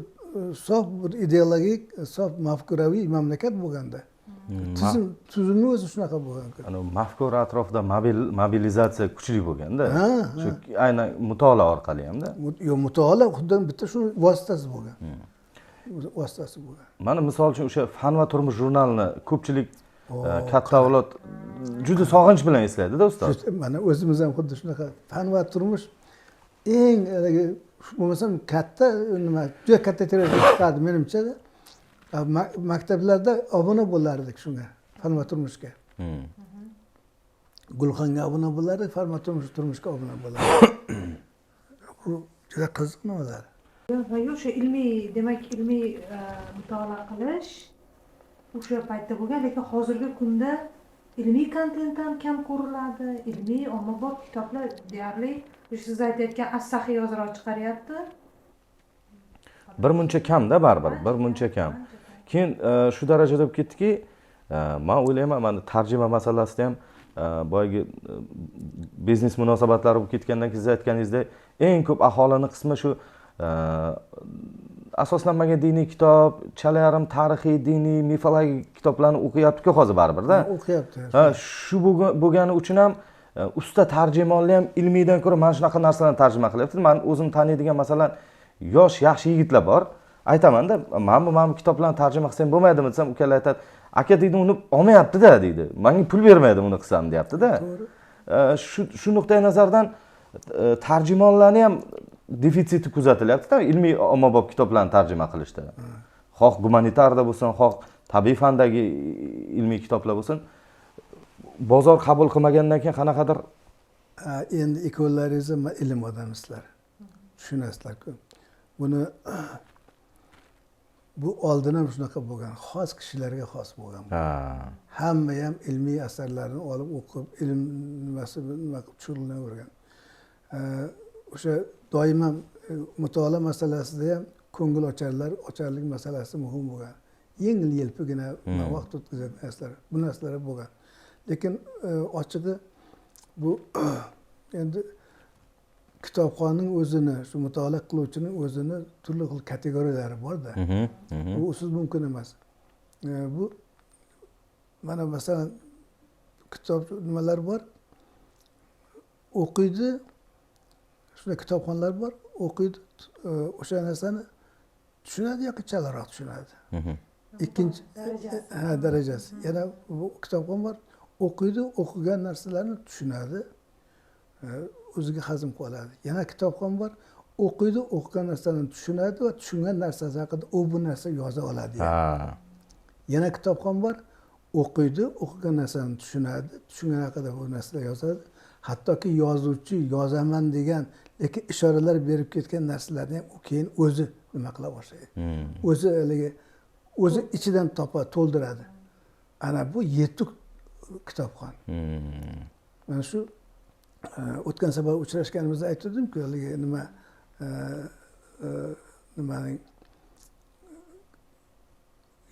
sof bir ideologik, sof mafkuraviy mamlakat bo'lganda. Tuzumni o'zi shunaqa bo'lgan. Ana mafkura atrofida mobilizatsiya kuchli bo'lganda, shu aynan mutolaa orqali hamda. Yo'q, mutolaa xuddi bitta shu vositasi bo'lgan. Mana misol uchun o'sha Fan va turmush jurnalini ko'pchilik katta avlod juda sog'inch bilan eslaydi-da, ustoz. Mana o'zimiz ham xuddi shunaqa. Fan va turmush eng bo'lmasam katta nima, juda katta tirajda chiqardi menimcha. Maktablarda obuna bo'lardik shunga, fan va turmushga. Gulxanga obuna bo'lardik, fan va turmushga obuna bo'lardik. Bu juda qiziq nimalar. O'sha ilmiy, demak, ilmiy mutolaa qilish o'sha paytda bo'lgan, lekin hozirgi kunda ilmiy kontent ham kam ko'riladi. Ilmiy ommabop kitoblar deyarli siz aytayotgan as-sahiy yozroq chiqaryapti. Birmuncha kamda baribir, birmuncha kam. Keyin shu darajada bo'lib ketdiki, men o'ylayman, mana tarjima masalasida ham boyagi biznes munosabatlari bo'lib ketgandan keyin siz aytganingizdek, eng ko'p aholining qismi shu asoslanmagan diniy kitob, chala yarim tarixiy, diniy, mifologik kitoblarni o'qiyapti-ku hozir baribir-da. O'qiyapti. Shu bo'lgani uchun ham usta tarjimonlar ham ilmiydan ko'ra mana shunaqa narsalarni tarjima qilyapti. Men o'zim taniydigan masalan yosh yaxshi yigitlar bor. Aytaman-da, men bu kitoblarni tarjima qilsam bo'lmaydimi desam, ukalar aytadi, aka deydi, uni olmayapti-da deydi. Menga pul bermaydi uni qilsam deyapti-da. Shu nuqtai nazardan tarjimonlarni ham defitsiti kuzatilyapti-da, ilmiy ommabop kitoblarni tarjima qilishda. Xoh gumanitarda bo'lsin, xoh tabiiy fandagi ilmiy kitoblar bo'lsin, bozor qabul qilmagandan keyin qanaqadir endi ikkovlaringiz ham ilm odamisizlar. Tushunasizlar-ku. Buni bu oldin ham shunaqa bo'lgan, xos kishilarga xos bo'lgan. Hamma ham ilmiy asarlarni olib o'qib, ilm nimasi nima qilib shug'ullanavergan. O'sha doim ham mutolaa masalasida ham ko'ngil ocharlik masalasi muhim bo'lgan. Yengil-yelpigina vaqt o'tkazadigan narsalar, bu narsalar bo'lgan. Lekin ochig'i bu endi kitobxonning o'zini, shu mutolaa qiluvchining o'zini turli xil kategoriyalari bor-da. Bu usiz mumkin emas. Bu mana masalan kitob nimalar bor? O'qiydi, shunday kitobxonlar bor, o'qiydi, o'sha narsani tushunadi yoki chalroq tushunadi. Ikkinchi darajasi. Yana bu kitobxon bor, o'qiydi, o'qigan narsalarni tushunadi, o'ziga hazm qiladi. Yana kitobxon bor, o'qiydi, o'qigan narsani tushunadi va tushungan narsasi haqida u bu narsa yoza oladi. Yana kitobxon bor, o'qiydi, o'qigan narsani tushunadi, tushungan haqida bu narsalar yozadi. Hattoki yozuvchi yozaman degan, lekin ishoralar berib ketgan narsalarni ham u keyin o'zi nima qila boshlaydi. O'zi haligi o'zi ichidan to'ldiradi. Ana bu yetuk kitobxon. Mana shu o'tgan safar uchrashganimizda aytdim-ku, haligi nimaning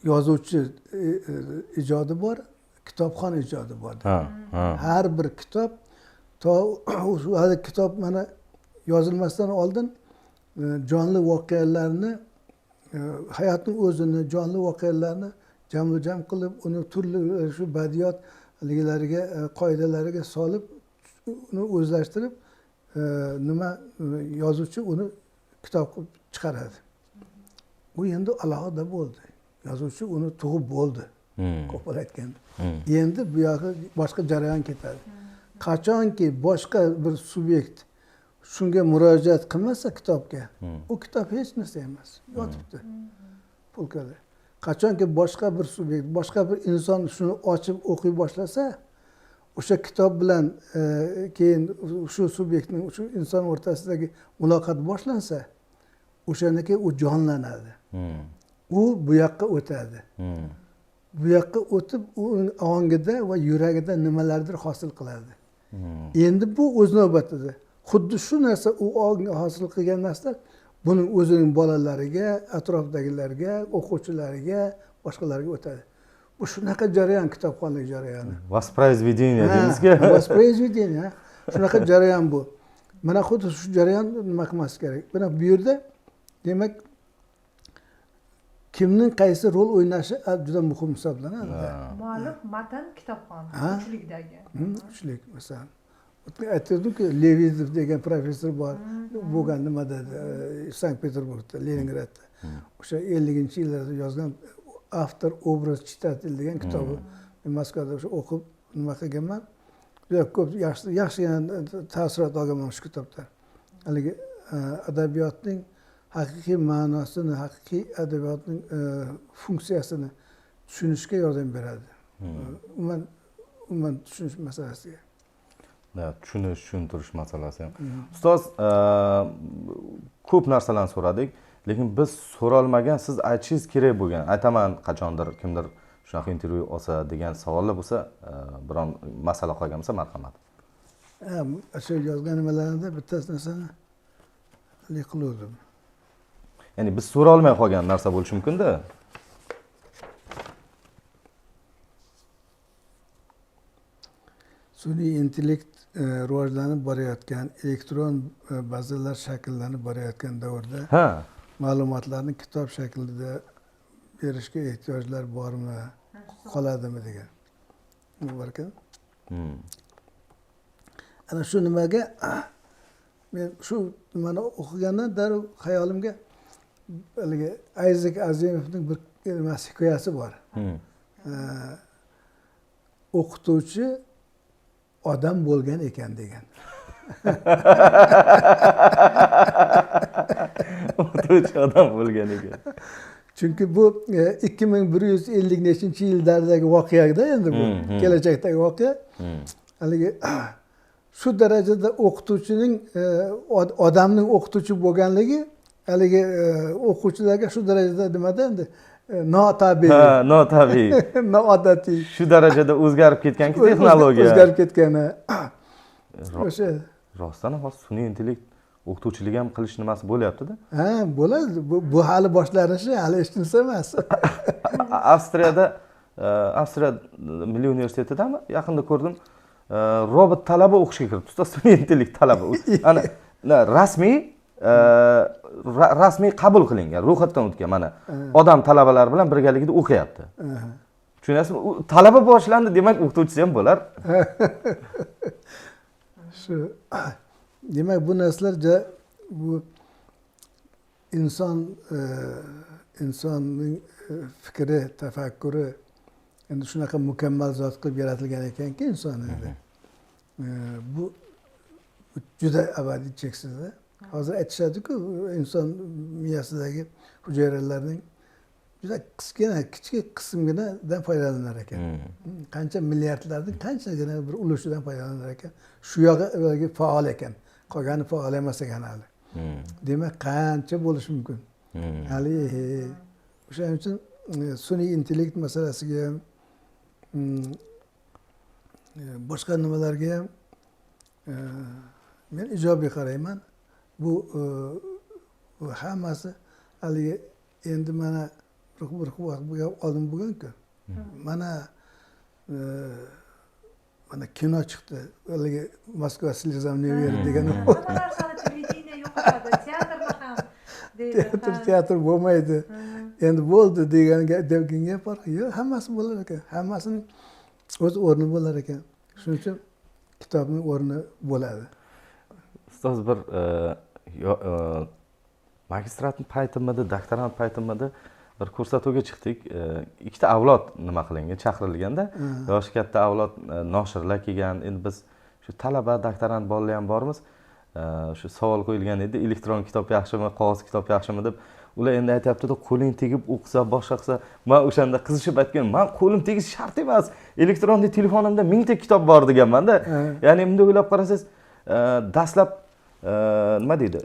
yozuvchi ijodi bor, kitobxon ijodi bor. Har bir kitob shu kitob mana yozilmasdan oldin jonli voqealarni, hayotning o'zini, jonli voqealarni jam qilib, uni turli shu badiiyot liglariga, qoidalariga solib, uni o'zlashtirib, yozuvchi uni kitob qilib chiqaradi. Bu endi alohida bo'ldi. Yozuvchi uni tug'ib bo'ldi. Qo'pol aytganda. Endi bu yoqqa boshqa jarayon ketadi. Qachonki boshqa bir subyekt shunga murojaat qilmasa kitobga, u kitob hech narsa emas, yotibdi pulkada. Qachonki boshqa bir subyekt, boshqa bir inson shuni ochib o'qiy boshlasa, o'sha kitob bilan keyin shu subyektning, shu inson o'rtasidagi muloqot boshlansa, o'shandan keyin u jonlanadi. U bu yoqqa o'tadi. Bu yoqqa o'tib, uning ongida va yuragida nimalardir hosil qiladi. Endi bu o'z navbatida xuddi shu narsa u hosil qilgan narsalar buning o'zining bolalariga, atrofdagilarga, o'quvchilariga, boshqalarga o'tadi. Bu shunaqa jarayon, kitobxonlik jarayoni. Воспроизведение deymizku. Воспроизведение. Shunaqa jarayon bu. Mana xuddi shu jarayon nima qilmas kerak. Mana bu yerda demak kimning qaysi rol o'ynashi juda muhim hisoblanadi. Muallif, matan, kitobxon, uchlikdagi. Uchlik masalan. Aytdim-ku, Levizov degan professor bor, bo'lgan nimada, Sankt-Peterburgda, Leningradda. O'sha 50-yillarda yozgan avtor obraz chitatel degan kitobi Moskvada o'sha o'qib nima qilganman. Juda ko'p yaxshi ta'sirot olganman shu kitobdan. Haligi adabiyotning haqiqiy ma'nosini, haqiqiy adabiyotning funksiyasini tushunishga yordam beradi. Umuman tushunish masalasiga. Tushuntirish masalasi ham. Ustoz, ko'p narsalarni so'radik, lekin biz so'ralmagan, siz aytishingiz kerak bo'lgan, aytaman qachondir kimdir shunaqa intervyu olsa degan savollar bo'lsa, biron masala qolgan bo'lsa, marhamat. Shu yozgan nimalarida bittasi narsani qiluvdim. Ya'ni biz so'ralmay qolgan narsa bo'lishi mumkin-da. Sun'iy intellekt rivojlanib borayotgan, elektron bazalar shakllanib borayotgan davrda ma'lumotlarni kitob shaklida berishga ehtiyojlar bormi, qoladimi degan. Bor ekan. Ana shu nimaga men shu nimani o'qigandan darrov xayolimga haligi Isaac Asimovning bir hikoyasi bor. O'qituvchi odam bo'lgan ekan degan. O'qituvchi odam bo'lgan ekan. Chunki bu 2150-yillardagi voqea-da endi bu, kelajakdagi voqea. Haligi shu darajada o'qituvchining odamning o'qituvchi bo'lganligi haligi o'quvchilarga shu darajada nimada endi notabiiy, Ha, notabiiy. noodatiy Shu darajada o'zgarib ketganki texnologiya. o'zgarib ketgani o'sha. Rostdan hozir sun'iy intellekt o'qituvchilik ham qilish nimasi bo'lyapti-da. Ha, bo'ladi. Bu hali boshlanishi, hali hech narsa emas. Avstriya Milliy universitetidami yaqinda ko'rdim. Robot talaba o'qishga kiribdi. Ustoz sun'iy intellekt talaba. Ana rasmiy qabul qilingan, ro'yxatdan o'tgan mana. Odam talabalar bilan birgalikda o'qiyapti. Tushunasizmi? Talaba boshlandi, demak o'qituvchisi ham bo'lar. Shu demak bu narsalar bu insonning fikri, tafakkuri endi shunaqa mukammal zot qilib yaratilgan ekanki inson endi. Bu juda abadiy cheksizda. Hozir aytishadi-ku, inson miyasidagi hujayralarning juda kichik qismginadan foydalanar ekan. Qancha milliardlarning qanchagina bir ulushidan foydalanar ekan. Shu yog'i faol ekan. Qolgani faol emas ekan hali. Demak, qancha bo'lishi mumkin. Hali o'shaning uchun sun'iy intellekt masalasiga ham boshqa nimalarga ham men ijobiy qarayman. Bu hammasi haligi endi mana bir oldin bo'lgan-ku. Mana kino chiqdi. Haligi Moskva slezam neveri degan. Teatr bo'lmaydi. Endi bo'ldi degan gap bor. Yo'q, hammasi bo'lar ekan. Hammasining o'z o'rni bo'lar ekan. Shuning uchun kitobning o'rni bo'ladi. Ustoz bir magistratning paytimida, doktorant paytimida bir ko'rsatuvga chiqdik. Ikkita avlod nima qilingan, chaqirilganda, yoshi katta avlod noshirlar kelgan. Endi biz shu talaba, doktorant bolalar ham bormiz. Shu savol qo'yilgan edi, elektron kitob yaxshimi, qog'oz kitob yaxshimi deb. Ular endi aytayapti-da, qo'ling tegib o'qisa, boshqa qilsa, men o'shanda qizishib aytgan, men qo'lim tegish shart emas. Elektronda telefonimda 1000 ta kitob bor deganman-da. Ya'ni bunday o'ylab qarasangiz, dastlab nima deydi?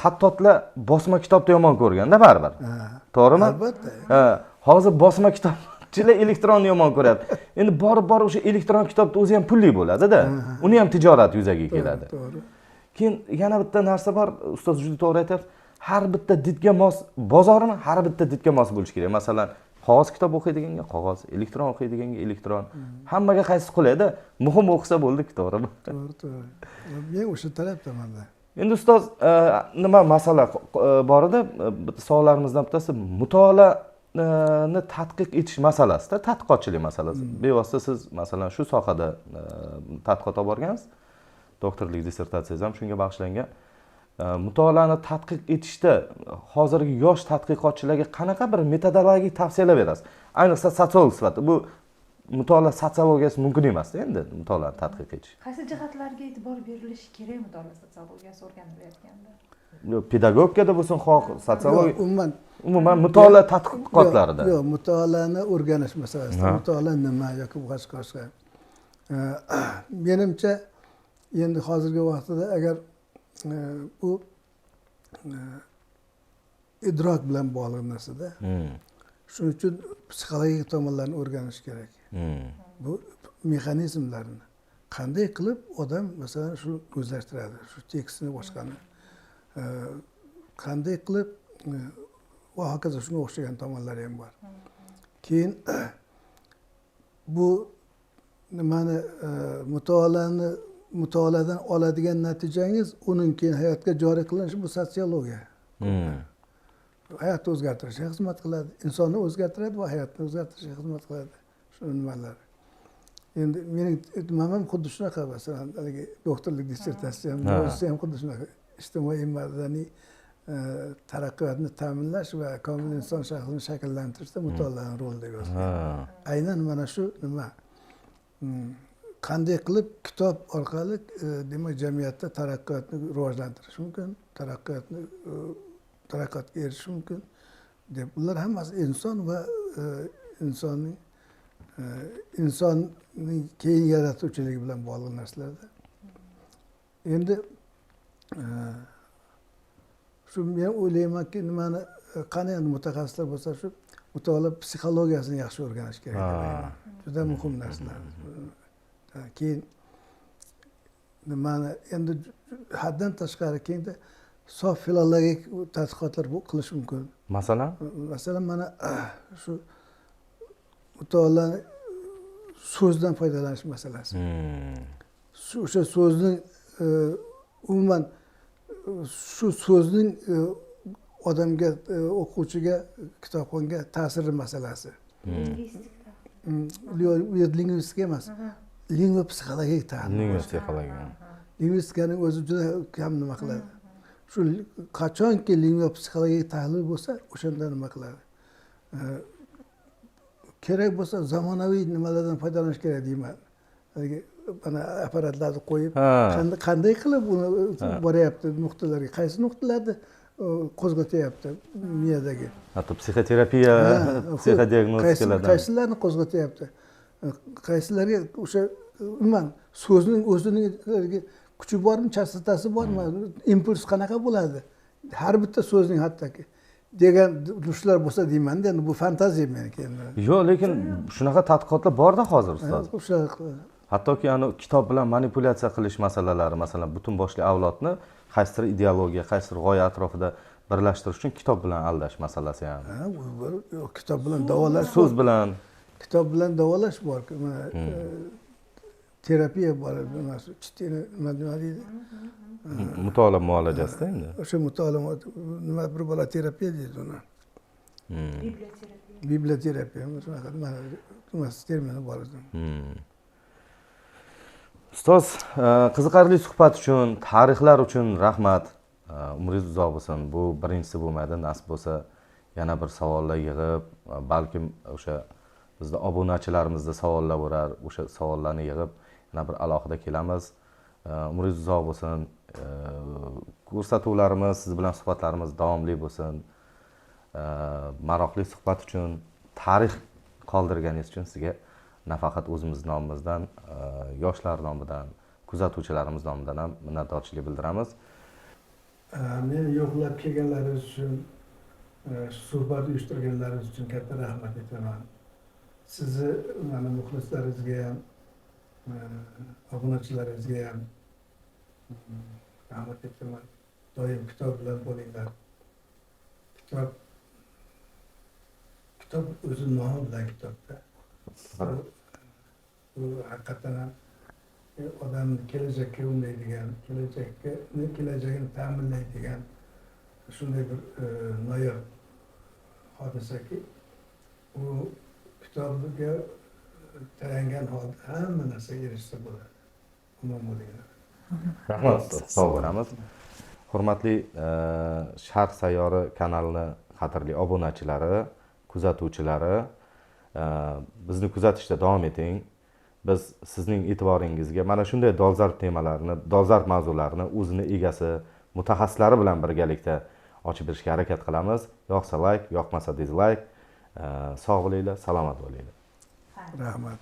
Xattotlar bosma kitobni yomon ko'rganda baribir. To'g'rimi? Albatta. Hozir bosma kitobchilar elektronni yomon ko'ryapti. Endi borib o'sha elektron kitobni o'zi ham pulli bo'ladi-da. Uni ham tijorat yuzaga keladi. To'g'ri. Keyin yana bitta narsa bor, ustoz juda to'g'ri aytayapsiz. Har bitta didga mos bozorini har bitta didga mos bo'lish kerak. Masalan, qog'oz kitob o'qiydiganga qog'oz, elektron o'qiydiganga elektron. Hammaga qaysi qulaydi? Muhim o'qisa bo'ldi, to'g'rimi? To'g'ri. Men o'sha tarafdaman-da. Endi ustoz nima masala bor edi? Savollarimizdan bittasi mutolaani tadqiq etish masalasida, tadqiqotchilik masalasi. Bevosita siz masalan shu sohada tadqiqot olib borgansiz. Doktorlik dissertatsiyangiz ham shunga bag'ishlangan. Mutolaani tadqiq etishda hozirgi yosh tadqiqotchilarga qanaqa bir metodologik tavsiyalar berasiz? Ayniqsa sotsiolog sifatida bu mutolaa sotsiologiyasi mumkin emas endi mutolaani tadqiq etish. Qaysi jihatlarga e'tibor berilishi kerak mutolaa sotsiologiyasi o'rganilayotganda? Pedagogikada bo'lsin, xoh sotsiologiya, umuman mutolaa mutolaa tadqiqotlarida. Yo'q, mutolaani o'rganish masalasida. Mutolaa nima yoki boshqa. Menimcha endi hozirgi vaqtda agar bu idrok bilan bog'liq narsada. Shuning uchun psixologik tomonlarni o'rganish kerak. Bu mexanizmlarni qanday qilib odam masalan shu o'zlashtiradi, shu tekstni boshqani qanday qilib va hokazo shunga o'xshagan tomonlari ham bor. Keyin bu nimani mutolaadan oladigan natijangiz uning keyin hayotga joriy qilinishi bu sotsiologiya. Hayotni o'zgartirishga xizmat qiladi, insonni o'zgartiradi va hayotni o'zgartirishga xizmat qiladi. Shu nimalar. Endi mening nimam xuddi shunaqa, masalan, haligi doktorlik dissertatsiyam, ham xuddi shunaqa. Ijtimoiy madaniy taraqqiyotni ta'minlash va komil inson shaxsini shakllantirishda mutolaaning roli deb yozgan. Aynan mana shu nima qanday qilib kitob orqali demak jamiyatda taraqqiyotni rivojlantirish mumkin, taraqqiyotga erishish mumkin deb. Ular hammasi inson va insonning keyin yaratuvchiligi bilan bog'liq narsalarda. Endi shu men o'ylaymanki nimani qani endi mutaxassislar bo'lsa shu mutolaa psixologiyasini yaxshi o'rganish kerak deb o'ylayman. Juda muhim narsalar. Keyin nimani endi haddan tashqari keyinda sof filologik tadqiqotlar qilish mumkin. Masalan, mana shu mutolaani so'zdan foydalanish masalasi. O'sha so'zning umuman shu so'zning odamga, o'quvchiga, kitobxonga ta'siri masalasi. Lingvistika emas. Lingvopsixologik tahlil. Lingvistikaning o'zi juda kam nima qiladi. Shu qachonki lingvopsixologik tahlil bo'lsa, o'shanda nima qiladi. Kerak bo'lsa zamonaviy nimalardan foydalanish kerak deyman. Mana apparatlarni qo'yib, qanday qilib uni boryapti nuqtalarga, qaysi nuqtalarni qo'zg'atyapti miyadagi. Hatto psixoterapiya, psixodiagnostikalardan qaysilarni qo'zg'atyapti. Qaysilarga o'sha umuman so'zning o'zining kuchi bormi, chastotasi bormi, impuls qanaqa bo'ladi? Har bitta so'zning hattoki degan shular bo'lsa deyman-da, endi bu fantaziya meniki endi. Yo'q, lekin shunaqa tadqiqotlar bor-da hozir ustoz. Hattoki kitob bilan manipulyatsiya qilish masalalari, masalan, butun boshli avlodni qaysidir ideologiya, qaysidir g'oya atrofida birlashtirish uchun kitob bilan aldash masalasi ham. Kitob bilan davolash, so'z bilan, kitob bilan davolash bor. Terapiya bor, nima deydi? Mutolaa muolajasida endi. O'sha mutolaa nima bir bola terapiya deydi uni. Biblioterapiya, shunaqa nima termini bor edi. Ustoz, qiziqarli suhbat uchun, tarixlar uchun rahmat. Umringiz uzoq bo'lsin. Bu birinchisi bo'lmaydi. Nasib bo'lsa, yana bir savollar yig'ib, balkim o'sha bizda obunachilarimizda savollar bo'lar, o'sha savollarni yig'ib yana bir alohida kelamiz. Umringiz uzoq bo'lsin. Ko'rsatuvlarimiz, siz bilan suhbatlarimiz davomli bo'lsin. Maroqli suhbat uchun, tarix qoldirganingiz uchun sizga nafaqat o'zimiz nomimizdan, yoshlar nomidan, kuzatuvchilarimiz nomidan ham minnatdorchilik bildiramiz. Meni yo'qlab kelganlaringiz uchun, suhbat uyushtirganlaringiz uchun katta rahmat aytaman. Sizni mana muxlislaringizga ham, obunachilaringizga ham rahmat aytaman. Doim kitob bilan bo'linglar. Kitob o'zi nomi bilan kitobda. Bu haqiqatan ham odamni kelajakka undaydigan, kelajagini ta'minlaydigan shunday bir noyob hodisaki, u kitobga tayangan holda hamma narsaga erishsa bo'ladi. Umum bo'linglar. Rahmat, sog' bo'lamiz. Hurmatli Sharq sayyori kanalini qadrli obunachilari, kuzatuvchilari, bizni kuzatishda davom eting. Biz sizning e'tiboringizga mana shunday dolzarb temalarni, dolzarb mavzularni o'zini egasi, mutaxassislari bilan birgalikda ochib berishga harakat qilamiz. Yoqsa like, yoqmasa dislike. Sog' bo'linglar, salomat bo'linglar. Rahmat.